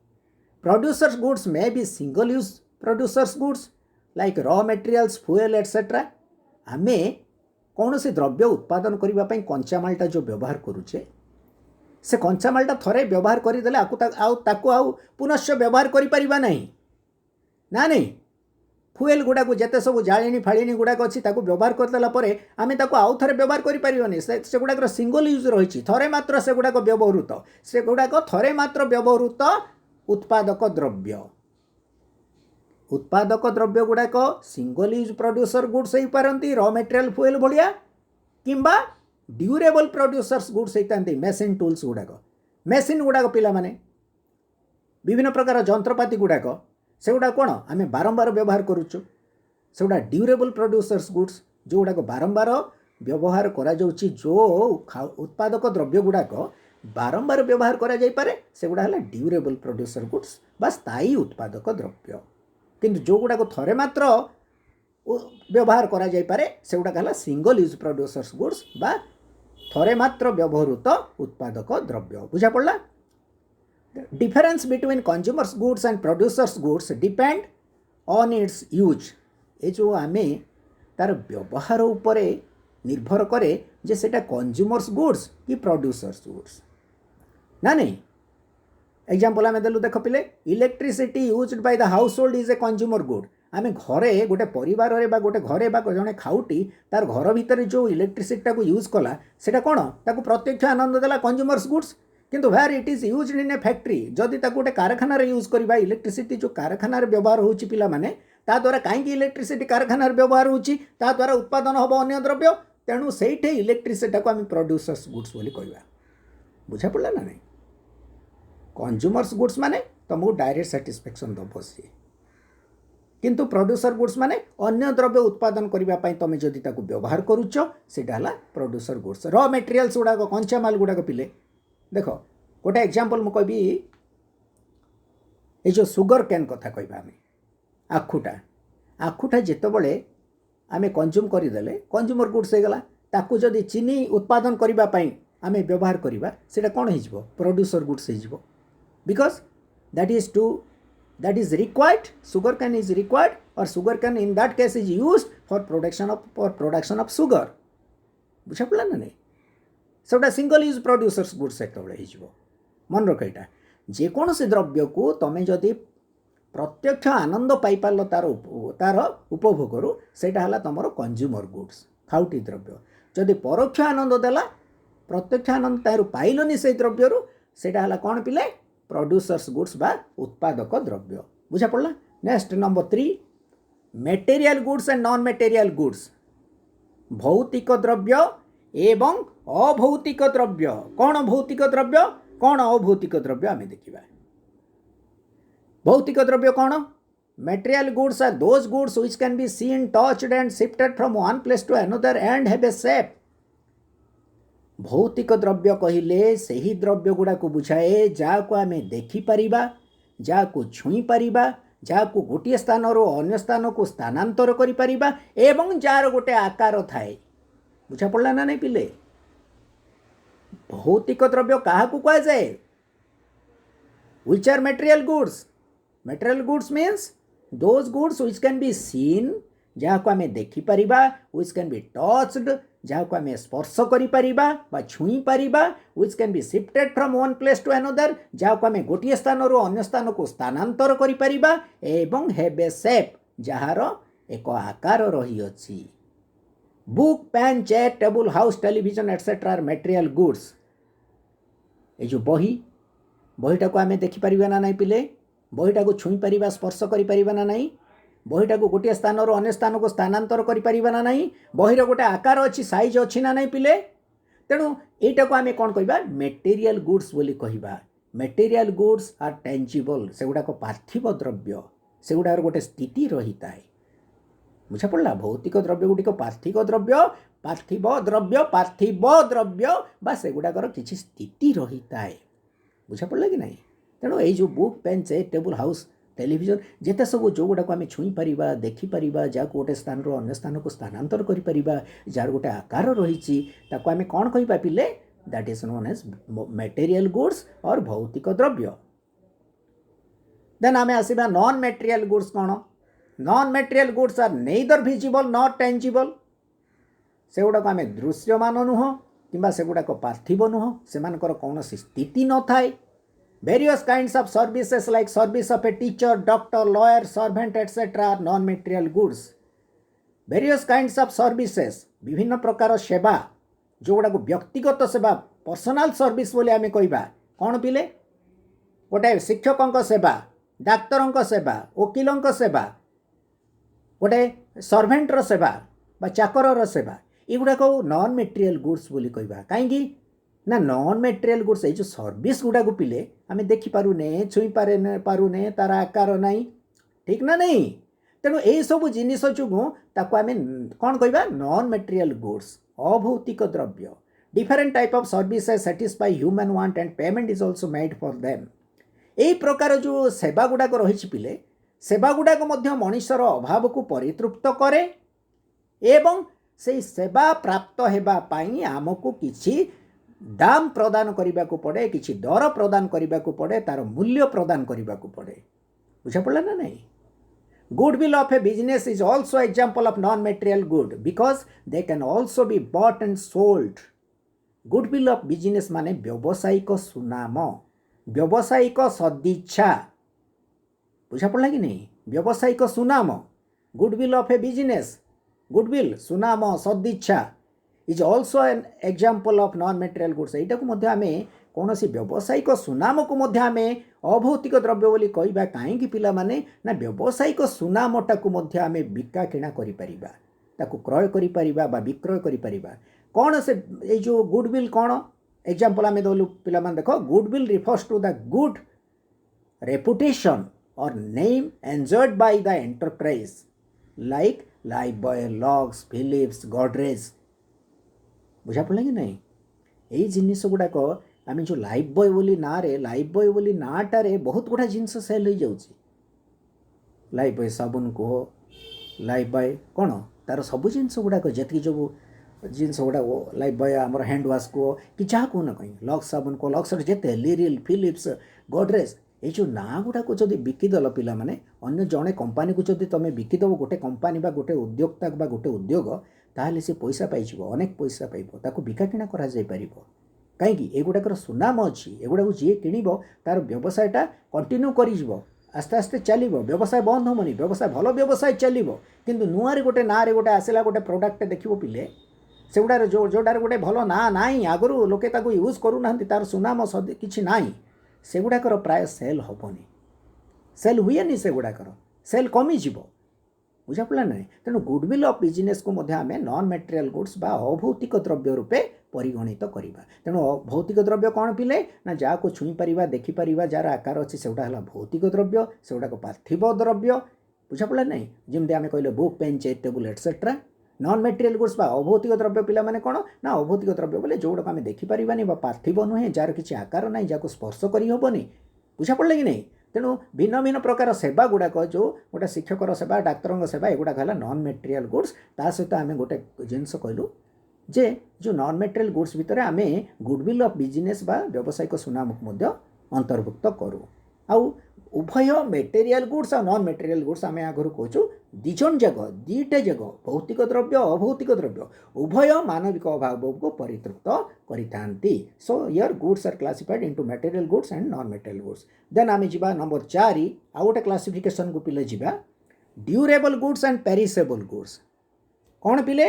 Producers goods may be single use producers goods like raw materials, fuel etcetera. आमे कौन से द्रव्य उत्पादन करने कंचामालटा जो व्यवहार करुचे से कंचामालटा थरे व्यवहार करदेले आउ पुनश्च व्यवहार करिपरिबा नहीं ना नहीं। फ्यूएल गुड़ाक जिते सब जाणी फाणी गुड़ाक अच्छी व्यवहार करदेला आम आउ थे व्यवहार करें से गुड़ाक सिंगल यूज रही थे मात्र से गुड़ाक व्यवहृत से गुड़ाक थे मात्र व्यवहृत उत्पादक द्रव्य गुड़ाक सिंगल यूज प्रोड्यूसर गुड्स हो पारती रॉ मटेरियल फ्यूएल भाया किंबा ड्यूरेबल प्रोड्यूसर्स गुड्स होता मेसीन, टूल्स गुड़ाक मेसीन गुड़ाक पिला माने विभिन्न प्रकार जंत्रपाति गुड़ाक से गुड़ा कौन आम बारंबार व्यवहार करुचु से गुड़ा ड्यूरेबल प्रोड्यूसर्स गुड्स जो गुड़ाक बारंबार व्यवहार करा जाउची जो उत्पादक द्रव्य गुड़ाक बारंबार व्यवहार करा जाई पारे से गुड़ा है ड्यूरेबल प्रोड्यूसर गुड्स बा स्थायी उत्पादक द्रव्य। किंतु जो गुड़ाक थरे मात्र व्यवहार करा जाई पारे से गुड़ाक है सिंगल यूज प्रोड्यूसर्स गुड्स बा थरे मात्र व्यवहृत उत्पादक द्रव्य। बुझा पड़ला। Difference between consumers goods and producers goods depend on its use। ये जो आमे तार व्यवहार उपरे निर्भर करे जे सेटा कंज्यूमर्स गुड्स कि प्रोड्यूसर्स गुड्स ना नहीं। एग्जांपल आमे देलु देख पिले electricity used by the house hold is a consumer good. आमे घरे गोटे परिवार रे बा गोटे घरे बा जने खाउटी तार घर भितर जो इलेक्ट्रिसिटी को यूज कला सेटा कोन ताको प्रत्यक्ष आनंद देला कंज्यूमर्स गुड्स। किंतु where it is used in a factory जदि ताको गोटे कारखाना रे यूज करबा इलेक्ट्रिसिटी जो कारखाना रे व्यवहार होउची पिला माने ता द्वारा काईकि इलेक्ट्रिसिटी कारखाना रे व्यवहार होउची ता द्वारा उत्पादन होबो अन्य द्रव्य तेणु सेठे इलेक्ट्रिसिटी को आम प्रोड्यूसर्स गुड्स बोली कहबा। बुझा पड़ला ना नहीं। कंज्यूमर्स गुड्स माने तुमको डायरेक्ट सैटिस्फैक्शन दबो सी किंतु प्रोड्यूसर गुड्स माने अन्य द्रव्य उत्पादन करबा पई तुम जदि ताको व्यवहार करूछ सेटा हला प्रोड्यूसर गुड्स। रॉ मटेरियल्स गुड़ाक कंचा माल गुड़ाक पिले देख गोटे एग्जांपल मु कहबी ये जो सुगर कैन कथा कहबा आम आखुटा जितेबले आम कंज्यूम करदेले कंज्यूमर गुड्स हो गला ताकू जदि चीनी उत्पादन करने आम व्यवहार करवा सेटा कौन हो producer goods because that is required sugar cane is required or sugarcane in that case is used for production of sugar. बुझा पड़ा ना नहीं सेटा सिंगल यूज प्रोड्यूसर्स गुड्स सेतबेले हो मन रख यहाँ जेकोसी द्रव्य को तुम जदि प्रत्यक्ष आनंद पाइपार तार उपभोग सेटा है तुम कंज्यूमर गुड्स खाउटी द्रव्य जदि परोक्ष आनंद देला प्रत्यक्ष आनंद तार पाइलनि से द्रव्य सेटा है कौन पिले प्रोड्यूसर्स गुड्स बा उत्पादक द्रव्य बुझा पड़ा। Next number 3 material goods and non material goods भौतिक द्रव्य एवं अभौतिक द्रव्य कौन भौतिक द्रव्य कौन अभौतिक द्रव्य आम देखा। भौतिक द्रव्य कौन material goods are those goods which can be seen touched and shifted from one place to another and have a shape. भौतिक द्रव्य कहले सही द्रव्य गुड़ा को बुझाए जहाँ को आम देखिपर जहाँ को छुई पार जहाँ को गोटे स्थान अन्य स्थान को स्थानांतर करें जार गोटे आकार थाए बुझा पड़ा ना नहीं पिले। भौतिक द्रव्य क्या कह जाए which are material goods. Material goods means those goods which can be seen जहाँ को आम देखिपर व्हिच कैन बी टच्ड जहाँ को आम स्पर्श कर छुई पार which can be shifted from one place to another जहाँ को आम गोटे स्थान अन्य स्थान को स्थानांतर कर एवं हैव ए शेप जार एक आकार रही अछि। Book pen chair table house television etcetera are material goods. ये जो बहीटा को आम देखिपर ना नहीं पिले बहीटा को छुई पार स्पर्श कर ना नहीं बहीटा को गोटे स्थान अन्य स्थान को स्थानांतर कर ना नहीं बहीर गोटे आकार अच्छी साइज अच्छी ना नहीं पिले तेणु यहीटा को आम कौन कह मेटेरियल गुड्स बोली कहवा। मेटेरियल गुड्स आर टेंजिबल से गुड़ाक पार्थिव द्रव्य से गुड़ार गोटे स्थिति रही थाए बुझा पड़ा। भौतिक द्रव्य गुड़िक पार्थिव द्रव्य बा से गुड़ाकर किसी स्थिति रही थाए बुझा पड़ा कि नहीं। तेणु ये जो book pen chair table house television जिते सब जो गुड़ाक आम छुई पार देखिपर जहाँ गोटे स्थान अन्य स्थान को स्थानांतर कर जार गोटे आकार रही आम कौन कह पिले that is known as material goods or भौतिक द्रव्य। देन आम आसवा नॉन मेटेरियल गुड्स कौन। Non material goods are neither visible not tangible से गुड़ाक आम दृश्यमान नुह कि से गुड़ाक पार्थिव नुह से कौन स्थिति न थाए। Various kinds of services like service of a teacher, doctor, lawyer, servant etc. are non-material goods. Various kinds of services विभिन्न प्रकार सेवा जो गुड़ा को व्यक्तिगत सेवा पर्सनल सर्विस बोले आम कहवा कौन पिले गोटे शिक्षकों सेवा डाक्तर सेवा वकिलों सेवा गोटे सर्भेंटर सेवा बा चाकर सेवा युवाक नॉन मेटेरियल गुड्स बोली कहवा कहीं ना नॉन मेटेरियल गुड्स ये जो सर्विस गुड़ा को पिले आम देखिपारे छुई पारे तार आकार नहीं ठीक ना नहीं तेणु यही सब जिनिस जो आम कौन कहवा नॉन मेटेरियल गुड्स अभौतिक द्रव्य। Different type of services satisfy human want and payment is also made for them. यही प्रकार जो सेवा गुड़ाक रही पिले सेवा गुड़ाक मनुष्यर अभाव को परितृप्त करे एवं से सेवा प्राप्त होगापाई आमको किसी दाम प्रदान करने को पड़े किसी दर प्रदान करने को पड़े तार मूल्य प्रदान करने को पड़े बुझा पड़ा ना नहीं। Goodwill of a business is also example of non material good because they can also be bought and sold. Goodwill of business माने व्यावसायिक सुनाम व्यावसायिक सदिच्छा बुझा पड़ा कि नहीं व्यावसायिक सुनाम goodwill of a business goodwill सुनाम सदिच्छा is also an example of non material goods. यहीटा को आम कौन सी व्यावसायिक सुनाम को आम अभौतिक द्रव्य बोली कहवा कहीं पिला माने ना व्यावसायिक सुनामटा को आम बिका किणा कर क्रय कर विक्रय कर कौन से ये जो गुडविल कौन एग्जाम्पल आम दलु पिला देख goodwill refers to the good reputation or name enjoyed by the enterprise like Lifebuoy Lux Philips Godrej बुझा पड़ा कि नहीं। यही जिनिस गुड़ाक आम जो लाइफबॉय बोली ना रे लाइफबॉय बोली नाटार बहुत गुड़ा जिनस सेल हो जाऊँगी लाइफबॉय साबुन कह लाइफबॉय कौन तार सब जिनस गुड़ाक जी जो जिनस गुड़ाक लाइफबॉय आमर हैंड वाश कह कि जहाँ कह ना कहीं लक्स साबुन कह लक्स जिते लिरिल फिलिप्स गॉडरेज ये जो ना गुड़ाक जब बिकिदेल पिला माने अन्य जड़े कंपानी को जब तुम बिकिदेव गोटे कंपानी बा गोटे उद्योक्ता बा गोटे उद्योग ताहले से पैसा पाइब अनेक पैसा पाइब ताको बिका किणा करा जाई परिबो कहीं एगुड़ाकर सुनाम अच्छी एगुड़ा जी किणव तार व्यवसायटा कंटिन्यू कर आस्ते आस्ते चलो व्यवसाय बंद होमनी व्यवसाय भल व्यवसाय चलो किंतु नुआ गोटे ना गोटे आसला गोटे प्रोडक्ट देखो पिले सेगुड़ार जोटार गोटे भल ना नाई आगु लोके यूज करूना तार सुनाम कि ना सेगुड़ाकर प्राय सेल हेनी सेल हुए सेगुड़ाकर सेल कमिज बुझा पड़ा ना तेणु गुडविल ऑफ बिजनेस को आम नॉन मटेरियल गुड्स बा अभौतिक द्रव्य रूपे परिगणित करवा तेणु भौतिक द्रव्य कौन पिले ना जहाँ को छुई पार देखिपर जार आकार अच्छी से भौतिक द्रव्य से गुड़ाक पार्थिव द्रव्य बुझा पड़ा ना जमी आम कहले book pen chair table etcetera non material goods बा अभौतिक द्रव्य पिला माने कौन ना अभौतिक द्रव्य बोले जो गुड़ाक आम देखिपारानी पार्थिव नुहे जार किसी आकार ना जहाँ स्पर्श करहबनी बुझा पड़ा कि नहीं तेणु भिन्न भिन्न प्रकार सेवा गुड़ाक जो गोटे शिक्षकर सेवा डाक्तर सेवा एगुड़ाक है नॉन मटेरियल गुड्स ता सहित आम गोटे जिनस कहलु जे जो नॉन मटेरियल गुड्स भितर आम गुडविल ऑफ बिजनेस बा व्यावसायिक सुनाम को अंतर्भुक्त करूँ आउ उभय मटेरियल गुड्स और नॉन मटेरियल गुड्स आम आगु कहूँ दिजन जग दीटे जग भौतिक द्रव्य अभौतिक द्रव्य उभय मानविक अभाव को परितृप्त करिथांती so here goods are classified into material goods and non material goods then आम जा नंबर 4 आउ गोटे क्लासिफिकेशन को पिले जा durable goods and perishable goods कौन पिले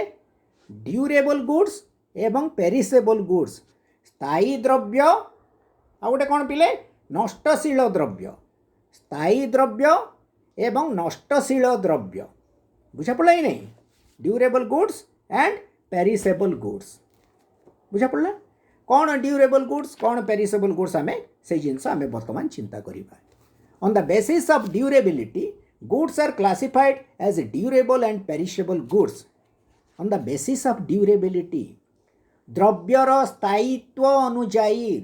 ड्यूरेबल गुड्स एवं पेरिसेबल गुड्स स्थायी द्रव्य आउ गोटे कौन पिले नष्टशील द्रव्य स्थायी द्रव्य एवं नष्टशील द्रव्य बुझा पड़ा ही नहीं durable goods and perishable goods बुझा पड़ा कौन ड्यूरेबल गुड्स कौन पेरिसेबल गुड्स आम से जिनस आम बर्तमान चिंता करिबा on the basis of durability goods are classified as durable and perishable goods on the basis of durability द्रव्यर स्थायित्व अनुजाई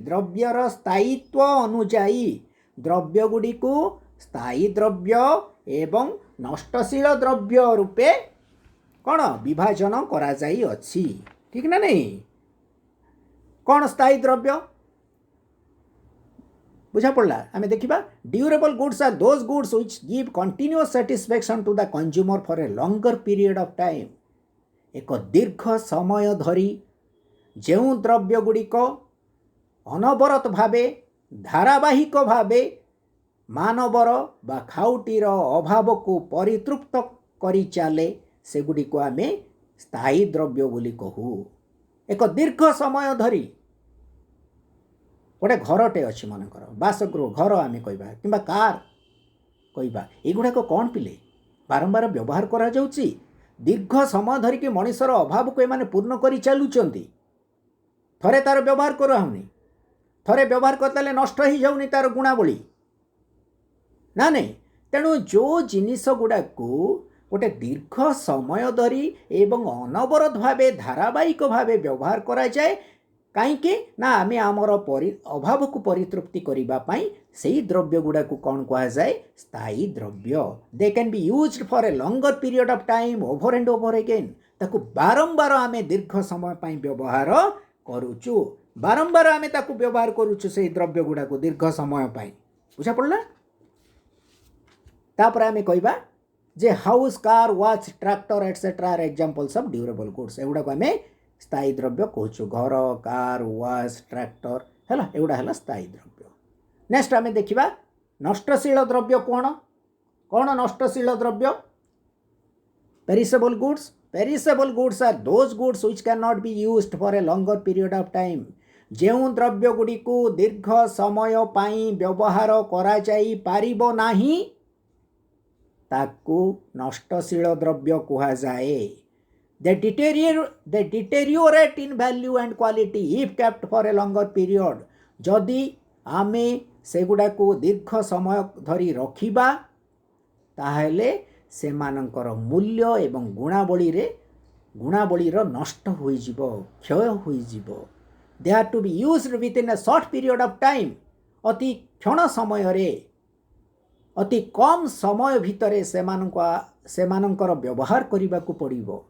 द्रव्य गुड़ी को स्थायी द्रव्य एवं नष्टशील द्रव्य रूपे कौन विभाजन करा जाई अछि ठीक ना नहीं कौन स्थायी द्रव्य बुझा पड़ा आम देखा durable goods are those goods which give continuous satisfaction to the consumer for a longer period of time एक दीर्घ समय धरी जो द्रव्य गुड़िक अनवरत भावे धारावाहिक भावे मानवर बा खाउटीर अभाव को परितृप्त करी चले सेगुड़िक आम स्थायी द्रव्य बोली कहू एक दीर्घ समय धरी गोटे घरटे अच्छी मनकर बासगृह घर आम कहवा कि कार कहवा युड़ाक कौन पिले बारंबार व्यवहार करा जाउची दीर्घ समय धरिकी मनीषर अभाव को एमाने पूर्ण करी चलुचंती थरे तार व्यवहार कराऊनी थरे व्यवहार करते नष्ट हो जाऊनी तार गुणावली ना नहीं तेणु जो जिनिस गुड़ाक गोटे दीर्घ समय धरी एवं अनवरत भावे धारावाहिक भावे व्यवहार करा जाए कहीं ना आम आमर अभाव को परितृप्ति करने से द्रव्य गुड़ाक कौन कह जाए स्थायी द्रव्य they can be used for a longer period of time over and over again ताकू बारंबार आम दीर्घ समय व्यवहार करुचु बारंबार आम ताकू व्यवहार करुचु से द्रव्य गुड़ाक दीर्घ समय बुझा पड़ा तापर आम कहवा जे house car watch tractor etcetera are examples of durable goods एगुड़ाक आम स्थायी द्रव्य कहूँ घर कार वाच ट्रैक्टर है एगुड़ा है स्थायी द्रव्य नेक्स्ट आम देखा नष्टशील द्रव्य कौन कौन नष्टशील द्रव्य perishable goods are those goods which can not be used for a longer period of time जो द्रव्य गुड़ी को दीर्घ समय पाई व्यवहार करा जाई पारिबो नाही ताकू नष्टशील द्रव्य कहा जाए they deteriorate in value and quality if kept for a longer period जदि आमे सेगुड़ा को दीर्घ समय धरी रखिबा ताहले सेमानंकर मूल्य एवं गुणावलीर नष्ट होई जिवो क्षय होई जिवो they are to be used within a short period of time अति क्षण समय रे अति कम समय भितरे सेमानंकर व्यवहार करिबा को पड़िबो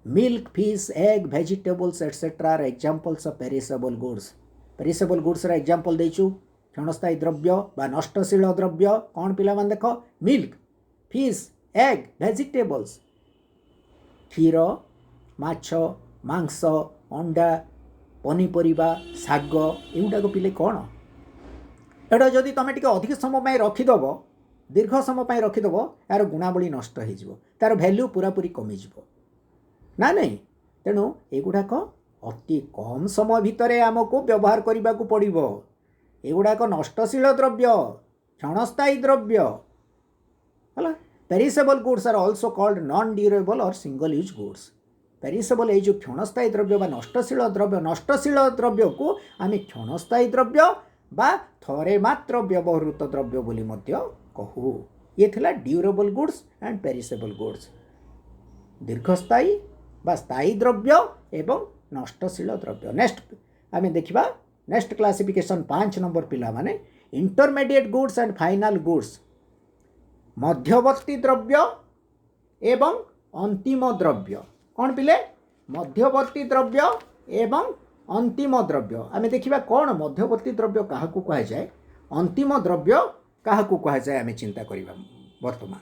milk fish egg vegetables etcetera are examples of perishable goods रा एग्जांपल देचु क्षणस्थायी द्रव्य बा नष्टशील द्रव्य कौन पिलामान देख मिल्क फिश एग भेजिटेबल्स क्षीर माछ मांस अंडा पनीपरिबा शाग एगुड़ा पिले कौन एटा जदि तुम टे अधिक समय रखिदेव दीर्घ समय रखिदेव यार गुणावली नष्ट हो तार भैल्यू पूरापूरी कमिज ना नहीं तेणु एगुड़ाक अति कम समय भितर आमको व्यवहार करने को पड़ो एगुड़ाक नष्टशील द्रव्य क्षणस्थायी द्रव्य है perishable goods are also called non durable और सिंगल यूज गुड्स पेरिसेबल ये जो क्षणस्थायी द्रव्य बा नष्टशील द्रव्य को आम क्षणस्थायी द्रव्य बा थरे मात्र व्यवहृत द्रव्य बोली मध्य कहू ये थिला durable goods and perishable goods दीर्घस्थायी बा स्थायी द्रव्य एवं नष्टशील द्रव्य नेक्स्ट आम देखा नेक्स्ट क्लासिफिकेशन 5 नंबर पिला माने intermediate goods and final goods मध्यवर्ती द्रव्य एवं अंतिम द्रव्य कौन पिले मध्यवर्ती द्रव्य एवं अंतिम द्रव्य आम देखा कौन मध्यवर्ती द्रव्य क्या कह जाए अंतिम द्रव्य क्या कह जाए आम चिंता करवा वर्तमान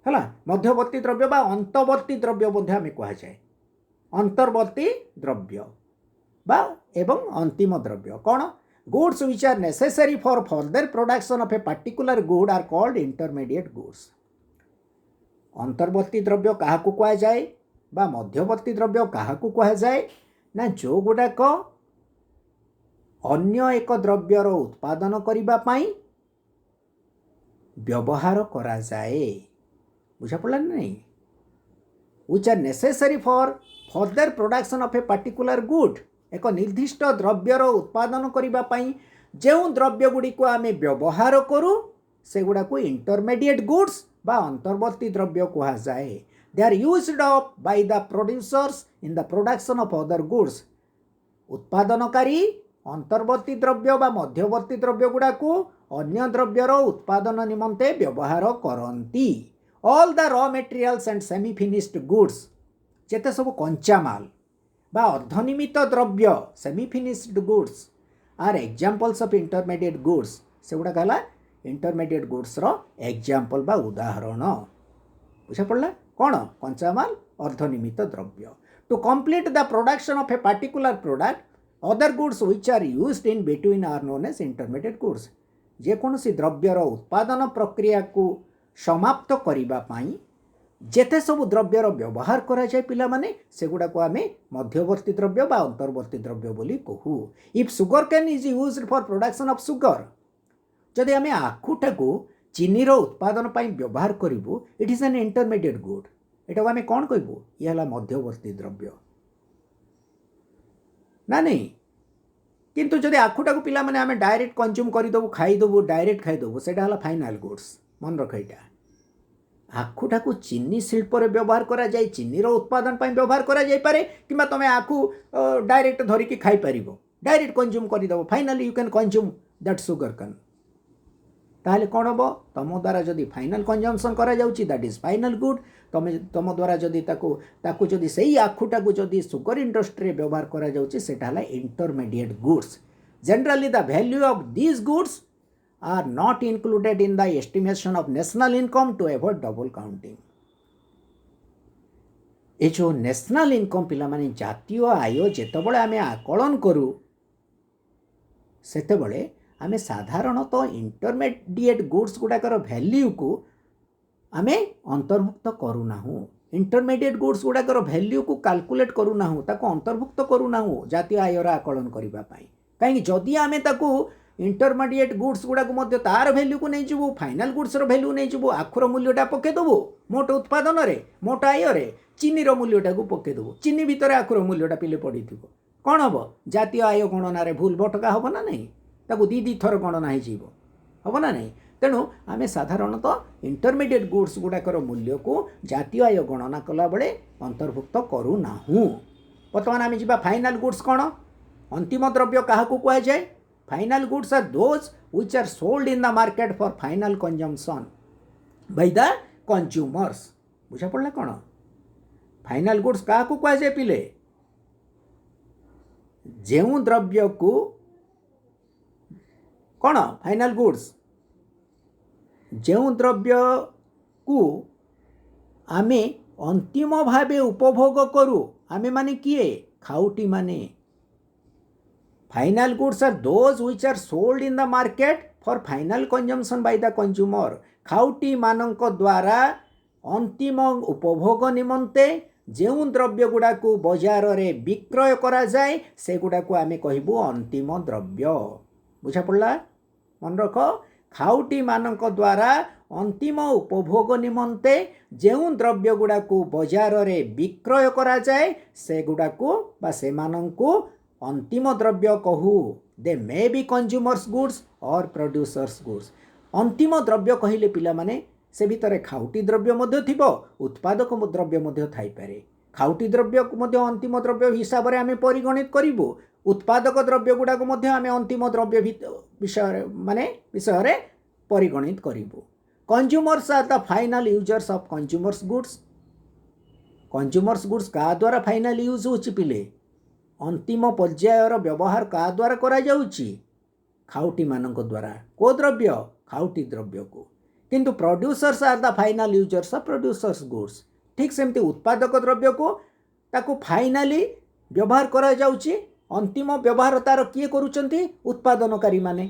है मध्यवर्ती द्रव्य बा अंतवर्ती द्रव्य बोधे आम कह जाए अंतर्वर्ती द्रव्य बा एवं अंतिम द्रव्य कौन goods which are necessary for further production of a particular good are called intermediate goods अंतर्वर्ती द्रव्य क्या कह जाए बा मध्यवर्ती द्रव्य क्या कह जाए ना जो गुड़ाक अन्य एक द्रव्यर उत्पादन करने व्यवहार करा जाए बुझा पड़ा नहीं which are necessary for further production of a particular good एक निर्दिष्ट द्रव्यर उत्पादन करने जो द्रव्य गुड़ी को आम व्यवहार करूँ से गुड़ा को इंटरमीडिएट गुड्स बा अंतर्वर्ती द्रव्य कह जाए they are used up by the producers in the production of other goods उत्पादनकारी अंतर्वर्ती द्रव्य बा मध्यवर्ती द्रव्य गुड़ा को अन्य द्रव्यर उत्पादन निमंते व्यवहार करती all the raw materials and semi finished goods जेते सब कंचा माल बा अर्धनिर्मित द्रव्य semi finished goods are examples of intermediate goods से गुड़ा कहला इंटरमीडिएट गुड्स रो एग्जांपल बा उदाहरण बुझा पड़ला कौन कंचा माल अर्धनिर्मित द्रव्य to complete the production of a particular product other goods which are used in between are known as intermediate goods जेकोसी द्रव्यर उत्पादन प्रक्रिया को समाप्त करने जेते सब द्रव्यर व्यवहार करा जाए पिला माने सेगुड़ा को आम मध्यवर्ती द्रव्य बा अंतर्वर्ती द्रव्य बोली कहू if sugar cane is used for production of sugar जदि आम आखुटा को चीनी रो उत्पादन पाई व्यवहार करूँ it is an intermediate good एटा आम कौन कहबू ये मध्यवर्ती द्रव्य ना नहीं किंतु जदि आखुटा को पिला माने आम डायरेक्ट कंज्यूम करदेबू खाईदेबू डायरेक्ट खाईदेबू सेटा हला फाइनल गुड्स मन रख यहाँ आखुटा को चीनी शिल्प व्यवहार करा जाए चीनी रो उत्पादन पाई व्यवहार करा जाए पारे किंबा तुम आखु डायरेक्ट धरिकी खाई परिबो डायरेक्ट कंज्यूम करदेबो finally you can consume that sugarcane ताहले कौन हम तुम द्वारा जदि फाइनल कंजम्पशन करा जाउची दैट इज फाइनल गुड तुम द्वारा जदि ताकू जदि सही आखुटा को जदि सुगर इंडस्ट्री व्यवहार करा जाउची सेटा हला intermediate goods generally the value of these goods are not included in the estimation of national income to avoid double counting. ये जो नेशनल इनकम पिला माने जातीय आय जेतेबेले आमे आकलन करू सेतेबेले आमे साधारणतः इंटरमीडिएट गुड्स गुड़ाकर वैल्यू को आमे अंतर्भुक्त करूना इंटरमीडिएट गुड्स गुड़ाकर वैल्यू को कैलकुलेट करूना ताको अंतर्भुक्त करूना जातीय आयर आकलन करबा पाई कहीं जदि आमे ताको इंटरमीडिएट गुड्स गुड़ा को तार वैल्यू को नहीं जीवु फाइनल गुड्स रो वैल्यू नहीं जीवु आखुर मूल्यटा पकेदेबू मोट उत्पादन रे मोट आय चीनी रो मूल्यटा को पकेदेबू चीनी भितर आखुर मूल्यटा पिले पड़ी कौन हम जातीय आय गणना भूल भटका हम ना नहीं ताको दी थर गणना हो ना नहीं तेणु आम साधारणतः इंटरमीडिएट गुड्स गुड़ाकर मूल्य को जातीय आय गणना कला बेले अंतर्भुक्त करूना बर्तमान आम जा फाइनल गुड्स कौन अंतिम द्रव्य क्या कह जाए final goods are those which are sold in the market for final consumption by the consumers बुझा पड़ला कौन फाइनल गुड्स क्या कह जाए पिले जो द्रव्य को कौन फाइनाल गुड्स जो द्रव्य को आमे अंतिम भावे उपभोग करू आमे माने किए खाउटी माने final goods are those which are sold in the market for final consumption by the consumer खाउटी मानक द्वारा अंतिम उपभोग निमंते जो द्रव्य गुड़ा को बाजार रे विक्रय करा जाए से गुड़ा को आमे कहबू अंतिम द्रव्य बुझा पड़ला मन रख खाउटी मानक द्वारा अंतिम उपभोग निमंते जो द्रव्य गुड़ा को बाजार रे विक्रय करा जाए से गुड़ा को बा से माननकु अंतिम द्रव्य कहू दे मे बी कंज्यूमर्स गुड्स और प्रोड्यूसर्स गुड्स अंतिम द्रव्य कहले पिला माने से भितर खाउटी द्रव्य मध्य थिबो उत्पादक द्रव्य मध्य थाई पारे खाउटी द्रव्य मध्य अंतिम द्रव्य हिसाब रे आमे परिगणित करिवो उत्पादक द्रव्य गुड़ा को मध्य आमे अंतिम द्रव्य विषय माने विषय रे परिगणित करिवो consumers are the final users of consumers goods का द्वारा फाइनल यूज होची पिले अंतिम पर्यायर व्यवहार का द्वारा करा जाउची खाउटी मानक द्वारा को द्रव्य खाउटी द्रव्य को किंतु producers are the final users of producers goods ठीक सेमती उत्पादक द्रव्य को ताको फाइनाली व्यवहार करा जाउची अंतिम व्यवहार तार किए करूचंती उत्पादनकारी माने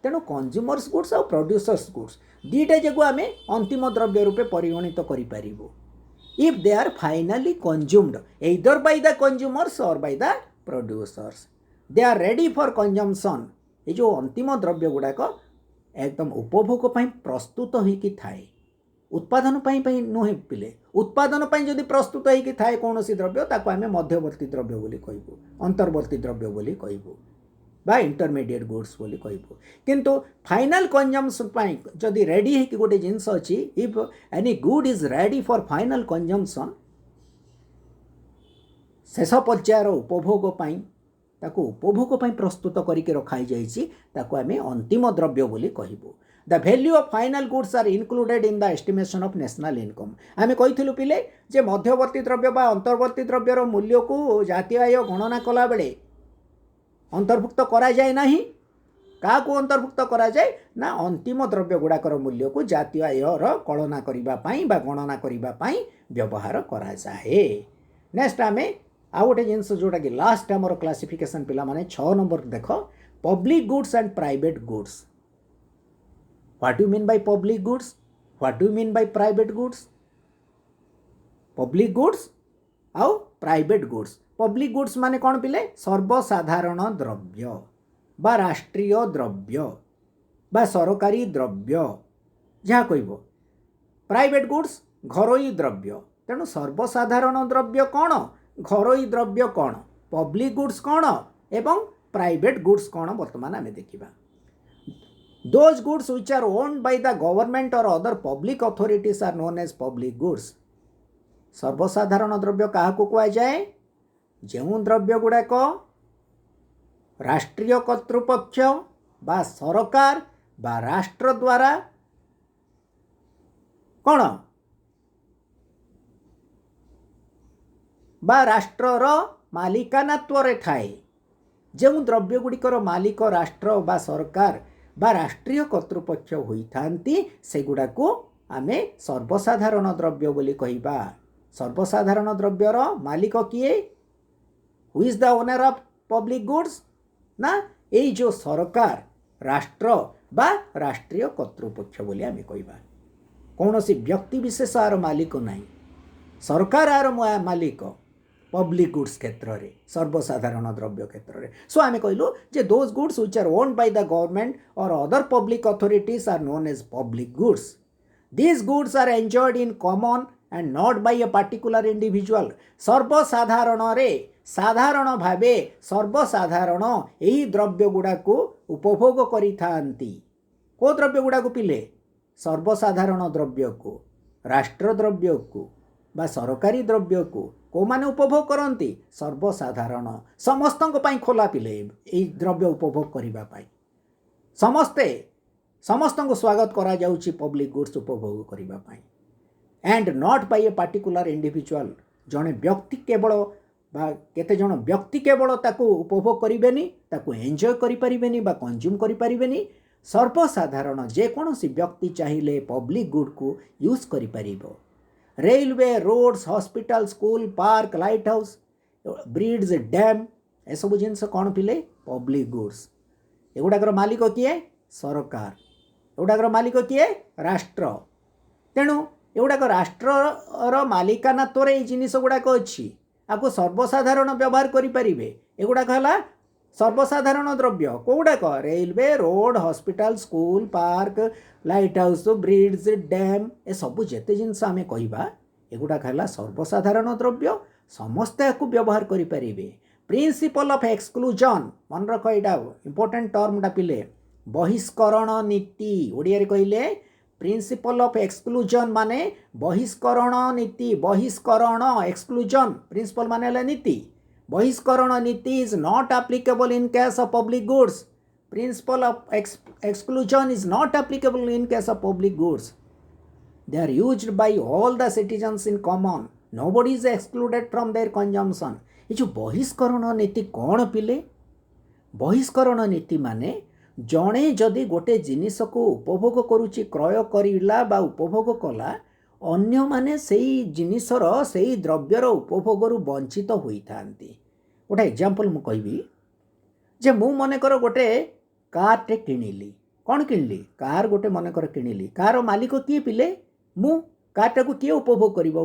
तेणु कंज्यूमर्स गुड्स और प्रोड्यूसर्स गुड्स दीटा जगो आमे अंतिम द्रव्य रूपे परिगणित करि पारिबो if they are finally consumed either by the consumers or by the producers they are ready for consumption ये जो अंतिम द्रव्य गुड़ाक एकदम उपभोग पाई प्रस्तुत होइकी थाए उत्पादन पाई नुहे पिले उत्पादन पाई जदि प्रस्तुत होइकी थाए कोनोसी द्रव्य ताको आमे मध्यवर्ती द्रव्य बोली कहबो अंतर्वर्ती द्रव्य बोली कहबो बा इंटरमीडिएट गुड्स बोली कहबो किंतु फाइनल कंजम्पशन पाई जदि रेडी है कि गोटे जिंस अछि if any good is ready for final consumption शेष पर्यायर उपभोग पाई ताको उपभोग पाई प्रस्तुत करके रखाई जाइछि ताको आमे अंतिम द्रव्य बोली कहबो the value of final goods are included in the estimation of national income आमे कहिथिलु पिले जे मध्यवर्ती द्रव्य बा अंतर्वर्ती द्रव्यर मूल्य को जातीय आय गणना कला बेले अंतर्भुक्त करा जाए नहीं क्या को अंतर्भुक्त करा जाए ना अंतिम द्रव्य गुड़ाकर मूल्य को जातीय आयर कलना करिबा पाई बा गणना करिबा पाई व्यवहार करा जाए नेक्स्ट आमे आ गोटे जिनस जोटा कि लास्ट आमर क्लासिफिकेशन पिला माने 6 नंबर देख public goods and private goods what do mean by public goods what do mean by private goods public goods आउ प्राइवेट गुड्स पब्लिक गुड्स माने कौन पिले सर्वसाधारण द्रव्य बा राष्ट्रीय द्रव्य बा सरकारी द्रव्य जहाँ कहब प्राइवेट गुड्स घरोई द्रव्य तेणु सर्वसाधारण द्रव्य कौन घरोई द्रव्य कौन पब्लिक गुड्स कौन एवं प्राइवेट गुड्स कौन वर्तमान आमे देखिबा those goods which are owned by the government or other public authorities are known as public goods सर्वसाधारण द्रव्य क्या कह जाए जो द्रव्य गुड़ाक राष्ट्रीय कर्तृपक्ष बा सरकार बा राष्ट्र द्वारा कौन बा राष्ट्रर मालिकानात्व रे थाए जो द्रव्य गुड़िकर मालिक राष्ट्र बा सरकार बा राष्ट्रीय कर्तृपक्ष होइथांती सेगुड़ा को आमे सर्वसाधारण द्रव्य बोली कहिबा सर्वसाधारण द्रव्यर मालिक किए who is the owner of public goods ना ये जो सरकार राष्ट्र बा राष्ट्रीय कर्तृपक्ष बोली आमे कहिबा कौन सी व्यक्ति विशेष आर मालिक नहीं सरकार आर मालिक पब्लिक गुड्स क्षेत्र रे सर्वसाधारण द्रव्य क्षेत्र रे सो आमे कहलु जे those goods which are owned by the government or other public authorities are known as public goods these goods are enjoyed in common and not by a particular individual सर्वसाधारण रे साधारण भावे सर्वसाधारण यही द्रव्य गुड़ा को उपभोग करिथांती को द्रव्य गुड़ा को पिले सर्वसाधारण द्रव्य को राष्ट्र द्रव्य को बा सरकारी द्रव्य को माने उपभोग करती सर्वसाधारण समस्तक पाई खोला पिले यही द्रव्य उपभोग करिबा पाई समस्ते समस्त को स्वागत करा जाउची पब्लिक गुड्स उपभोग करिबा पाई and not by a particular individual जने व्यक्ति केवल बा केते जन व्यक्ति केवल ताको उपभोग करिबेनी ताको एन्जॉय करि परिबेनी बा कंज्यूम करि परिबेनी सर्वसाधारण जेकोसी व्यक्ति चाहिए पब्लिक गुड को यूज करि railway roads hospital school park lighthouse bridge dam ए सब जिनस कौन पिले पब्लिक गुड्स एगुड़ाकर मालिक किए सरकार एगुड़ाकर मालिक किए राष्ट्र तेणु एगुड़ाक राष्ट्र मालिकानात्वर ये जिनिस गुड़ाक अच्छी आपको सर्वसाधारण व्यवहार करें एगुड़ाक है सर्वसाधारण द्रव्य कौड़ाक railway road hospital school park lighthouse bridge dam ए सबू जिते जिनस आम कह एगुड़ाक है सर्वसाधारण द्रव्य समस्ते आपको व्यवहार करें प्रिंसिपल ऑफ एक्सक्लूजन मन रख यहाँ इंपोर्टेंट टर्मटा पिले बहिष्करण नीति ओडिया रे कहले प्रिंसिपल ऑफ एक्सक्लूजन माने बहिष्करण नीति बहिष्करण एक्सक्लूजन प्रिंसिपल माने नीति बहिष्करण नीति is not applicable in case of public goods principle of exclusion is not applicable in case of public goods they are used by all the citizens in common nobody is excluded from their consumption ये जो बहिष्करण नीति कौन पिले बहिष्करण नीति माने जड़े जदि गोटे जिनिस को उपभोग करुच्ची क्रय करा बा उपभोग कला अन्य माने सेई जिनिसर सेई द्रव्यर उपभोग वंचित होता गोटे एग्जांपल मु कहबी जे मु मनकर गोटे कारटे किणिली कौन किणली कार गोटे मनकर किणिली कार मालिक किए पिले मु कारटा को किए उपभोग करिवो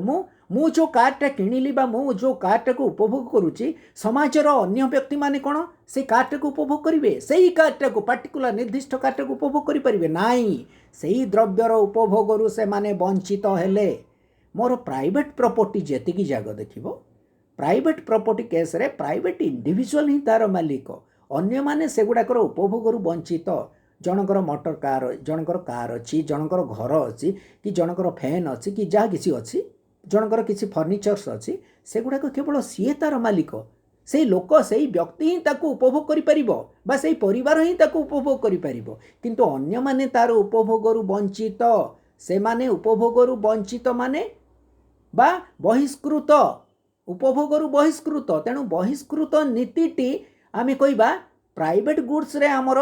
मु जो कारटा किणिली बा मु जो कारटा को उपभोग करुच्ची समाजर अन्य व्यक्ति माने कौन से कारटा को उपभोग करेंगे से ही कारटा को पार्टिकुलर निर्दिष्ट कारटा को उपभोग करें नाई से द्रव्यर उपभोग से माने वंचित हेले मोर प्राइवेट प्रॉपर्टी जेतिकी जाग देखिबो प्राइवेट प्रॉपर्टी केस रे प्राइवेट इंडिविजुअल ही तार मालिक अन्य माने सेगुड़ाकर उपभोग वंचित जनकर मोटर कार जनकर कार अच्छी जनकर घर अच्छी कि जनकर फैन अच्छी कि जहाँ किसी अच्छी जनकर किसी फर्निचर्स अच्छी सेगुड़ाक केवल सीए तार मालिक से लोक से व्यक्ति ही ताको उपभोग करिपरिबो से परिवार ही ताको उपभोग करिपरिबो किंतु अन्य माने तार उपभोग वंचित से माने उपभोग वंचित माने बा बहिष्कृत उपभोग बहिष्कृत तेणु बहिष्कृत नीतिटी आमे कहबा प्राइवेट गुड्स रे हमर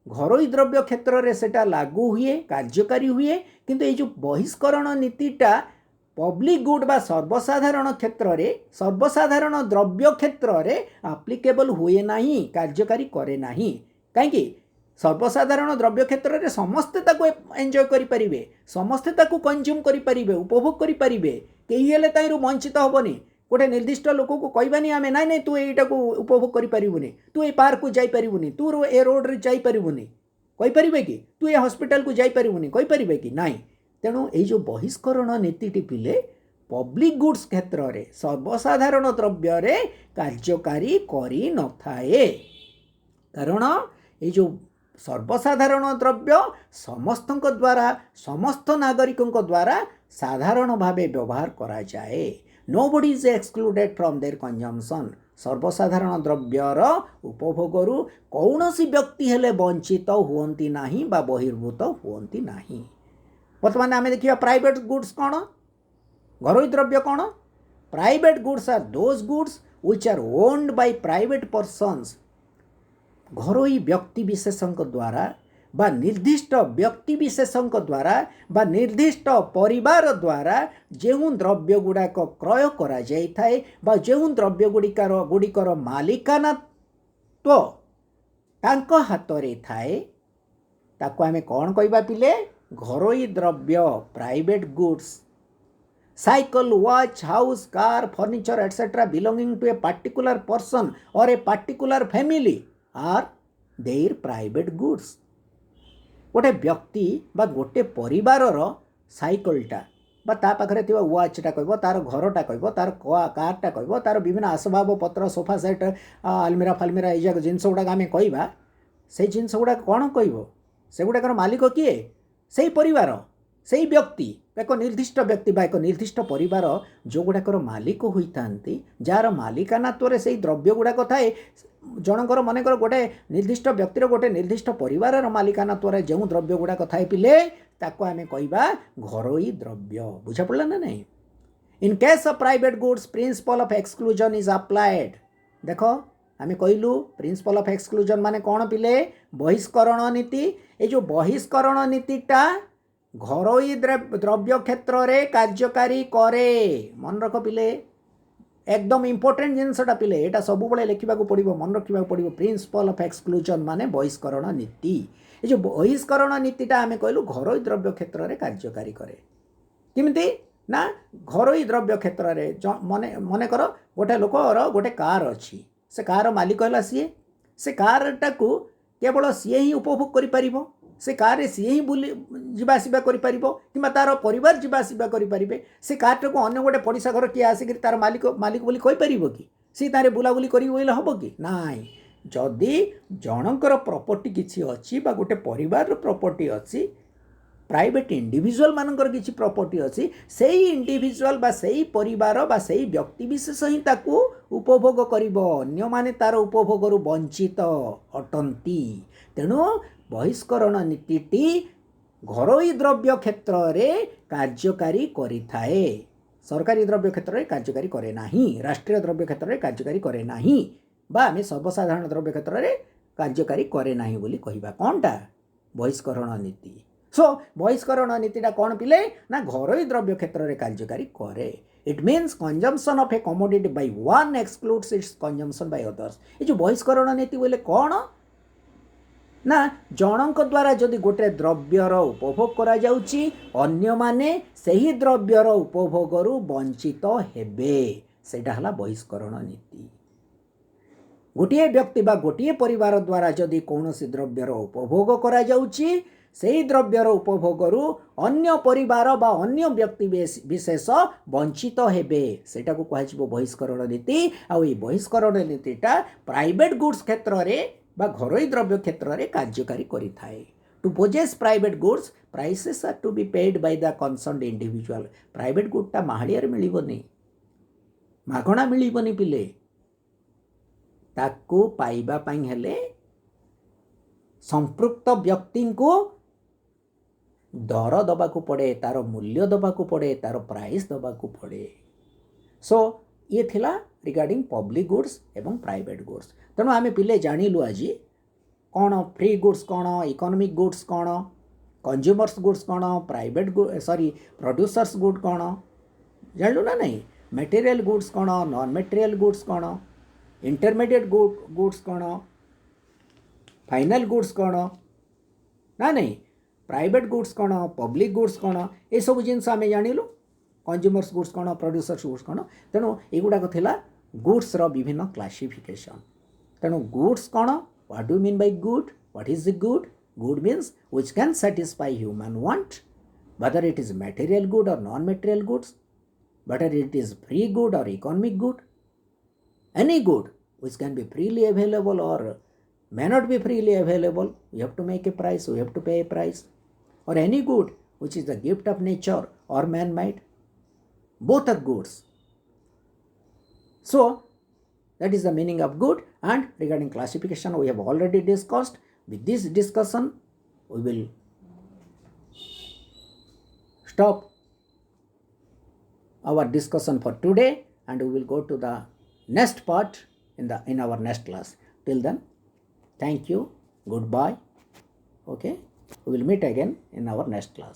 घरोई द्रव्य क्षेत्र रे सेटा लागू हुए कार्यकारी हुए किंतु ये जो बहिष्करण नीतिटा पब्लिक गुड बा सर्वसाधारण क्षेत्र रे सर्वसाधारण द्रव्य क्षेत्र रे एप्लीकेबल हुए नहीं कार्यकारी करे नहीं कहीं सर्वसाधारण द्रव्य क्षेत्र रे समस्ते ताको एंजॉय करि परिबे समस्ते ताको कंज्यूम करि परिबे उपभोग करि परिबे केही हेले ताइरु वंचित होबनी गोटे निर्दिष्ट लोक को कहबानी आमे नाई नाई तू एटा को उपभोग करि परिबुनी तू ए पार्क को जाई परिबुनी तू ए रोड रे जाई परिबुनी कहि परिबे कि तू ए हॉस्पिटल को जाई परिबुनी कहि परिबे कि नाई तेणु ये जो बहिष्करण नीतिटी पिले पब्लिक गुड्स क्षेत्र रे सर्वसाधारण द्रव्य रे कार्यकारी करी न थाए कारण ये जो सर्वसाधारण द्रव्य समस्तक द्वारा समस्त नागरिकों द्वारा साधारण भावे व्यवहार करा जाए nobody is excluded from their consumption सर्वसाधारण द्रव्यर उपभोगरू कौनसी व्यक्ति हेले वंचित हुअंती नाही बा बहिर्भूत हुअंती नाही वर्तमान आम देखिए प्राइवेट गुड्स कौन घरोई द्रव्य कौन private goods are those goods which are owned by private persons घरोई व्यक्ति विशेषक द्वारा बा निर्दिष्ट व्यक्ति विशेषक द्वारा बा निर्दिष्ट परिवार द्वारा जो द्रव्य गुड़ाक क्रय करा जाई थाए बा जो द्रव्य गुड़िकर मालिकानात्व तांको हाथ रे थाए ताको आमे कौन कहबा पिले घरोई द्रव्य private goods cycle watch house car furniture etcetera belonging to a particular person or a particular family are their private goods गोटे व्यक्ति बा गोटे परिवारर साइकलटा बा ता पाखरे थिबा वॉचटा कहबो तार घरटा कहबो तार कारटा कहबो तार विभिन्न आसबाब पत्र सोफा सेट आलमीरा फालमीरा ए जाक जिनस गुड़ाक आमे कहबा से जिनस गुड़ाक कौन कहबो से गुड़ाकर मालिक किए से परिवार से व्यक्ति एक निर्दिष्ट व्यक्ति बा एक निर्दिष्ट परिवार जो गुड़ाकर मालिक होता जार मालिकानात्व से द्रव्य गुड़ाक थाए जनकर मनकर गोटे निर्दिष्ट व्यक्तिर गोटे निर्दिष्ट परिवार मालिकानात्व जो द्रव्य गुड़ाक थाए पिले ताको आमे कहबा घरोई द्रव्य बुझा पड़ला ना नहीं in case of private goods principle of exclusion is applied देख आम कहलु प्रिंसिपल ऑफ एक्सक्लूजन माने कौन पिले बहिष्करण नीति। ये जो बहिष्करण नीतिटा घरोई द्रव्य क्षेत्र रे कार्यकारी करे। मन रख पिले एकदम इंपोर्टेंट जिनसटा पिले यहाँ सब लिखा पड़ो मन रखा पड़ो प्रिंसिपल ऑफ एक्सक्लूजन माने बहिष्करण नीति। ये जो बहिष्करण नीतिटा आम कहलु घरोई द्रव्य क्षेत्र रे कार्यकारी करे। किमिति ना घरोई द्रव्य क्षेत्र रे मने कर गोटे लोकर गोटे कार अच्छी से कार मालिक है सी से कारटा को केवल सी ही उपभोग करि से कार सी ही बुली जावासवा करि कि तार परिवार जावासवा करें। से कारटा को अन्य गोटे पड़िशा घर किए आसिक तार मालिक मालिक बोली कहीपर कि सी तारे बुलाबुली करी हम कि नाई। जदि जनकर प्रॉपर्टी किसी अच्छी बा गोटे परिवार प्रॉपर्टी अच्छी प्राइवेट इंडिविजुअल मानकर किसी प्रॉपर्टी अच्छी से इंडिविजुअल बा से परिवार बा से व्यक्ति विशेष ही ताकू उपभोग करिबो अन्य माने तार उपभोगरु वंचित अटंती। तेणु बहिष्करण नीतिटी घरोई द्रव्य क्षेत्र रे कार्यकारी करिथाए। सरकारी द्रव्य क्षेत्र रे कार्यकारी करे नाही, राष्ट्रीय द्रव्य क्षेत्र रे कार्यकारी करे नाही बा आमे सर्वसाधारण द्रव्य क्षेत्र रे कार्यकारी करे नाही बोली कहिबा कोनटा बहिष्करण नीति। सो बहिष्करण नीतिटा कौन पिले ना घरोई द्रव्य क्षेत्र रे कार्यकारी करे। It means consumption of A commodity by one excludes it's consumption by others. ये जो बहिष्करण नीति बोले कौन ना जनक द्वारा जदि गोटे द्रव्यर उपभोग करा जाउची अन्य माने सही द्रव्यर उपभोगरु वंचित हेबे सेटा हला बहिष्करण नीति। गोटे व्यक्ति बा गोटे परिवार द्वारा जदि कौनसी द्रव्यर उपभोग करा जाउची से द्रव्यर उपभोगरु अन्य परिवार बा अन्य व्यक्ति विशेष वंचित हेबे सेटा को कहजिबो बहिष्करण नीति। आ ई बहिष्करण नीतिटा प्राइवेट गुड्स क्षेत्र रे बा घरोई द्रव्य क्षेत्र रे कार्यकारी करिथाए। To possess private goods prices are to be paid by the concerned individual. Private गुडटा माहाड़िया रे मिलिबोनी, मागणा मिलिबोनी पिले ताकू पाइबा पाई हेले संपृक्त व्यक्ति को दर दबाकू पड़े, तार मूल्य दबाकू पड़े, तार प्राइस दबाकू पड़े। सो ये थिला रिगार्डिंग पब्लिक गुड्स एवं प्राइवेट गुड्स। तेणु आमे पिले जानिलु आज कौन फ्री गुड्स कौन, इकोनॉमिक गुड्स कौन, कंज्यूमर्स गुड्स कौन, प्राइवेट सॉरी प्रोड्यूसर्स गुड कौन जानलु ना नहीं, मटेरियल गुड्स कौन, नॉन मटेरियल गुड्स कौन, इंटरमीडिएट गुड्स कौन, फाइनल गुड्स कौन ना नहीं, प्राइवेट गुड्स कौन, पब्लिक गुड्स कौन, ये सब जिनस आम जानिलु। कंज्यूमर्स गुड्स कौन, प्रोड्यूसर्स गुड्स कौन। तेणु एगुड़ाक थिला गुड्स रो विभिन्न क्लासिफिकेशन। तेणु गुड्स कौन, what do mean by good, what is the good. Good means which can satisfy human want, whether it is material good or non material goods, whether it is free good or economic good, any good which can be freely available or may not be freely available, we have to make a price, we have to pay a price. Or any good which is the gift of nature or man made, both are goods. So that is the meaning of good. And regarding classification we have already discussed. With this discussion we will stop our discussion for today and we will go to the next part in our next class. Till then, thank you, goodbye. Okay, we will meet again in our next class.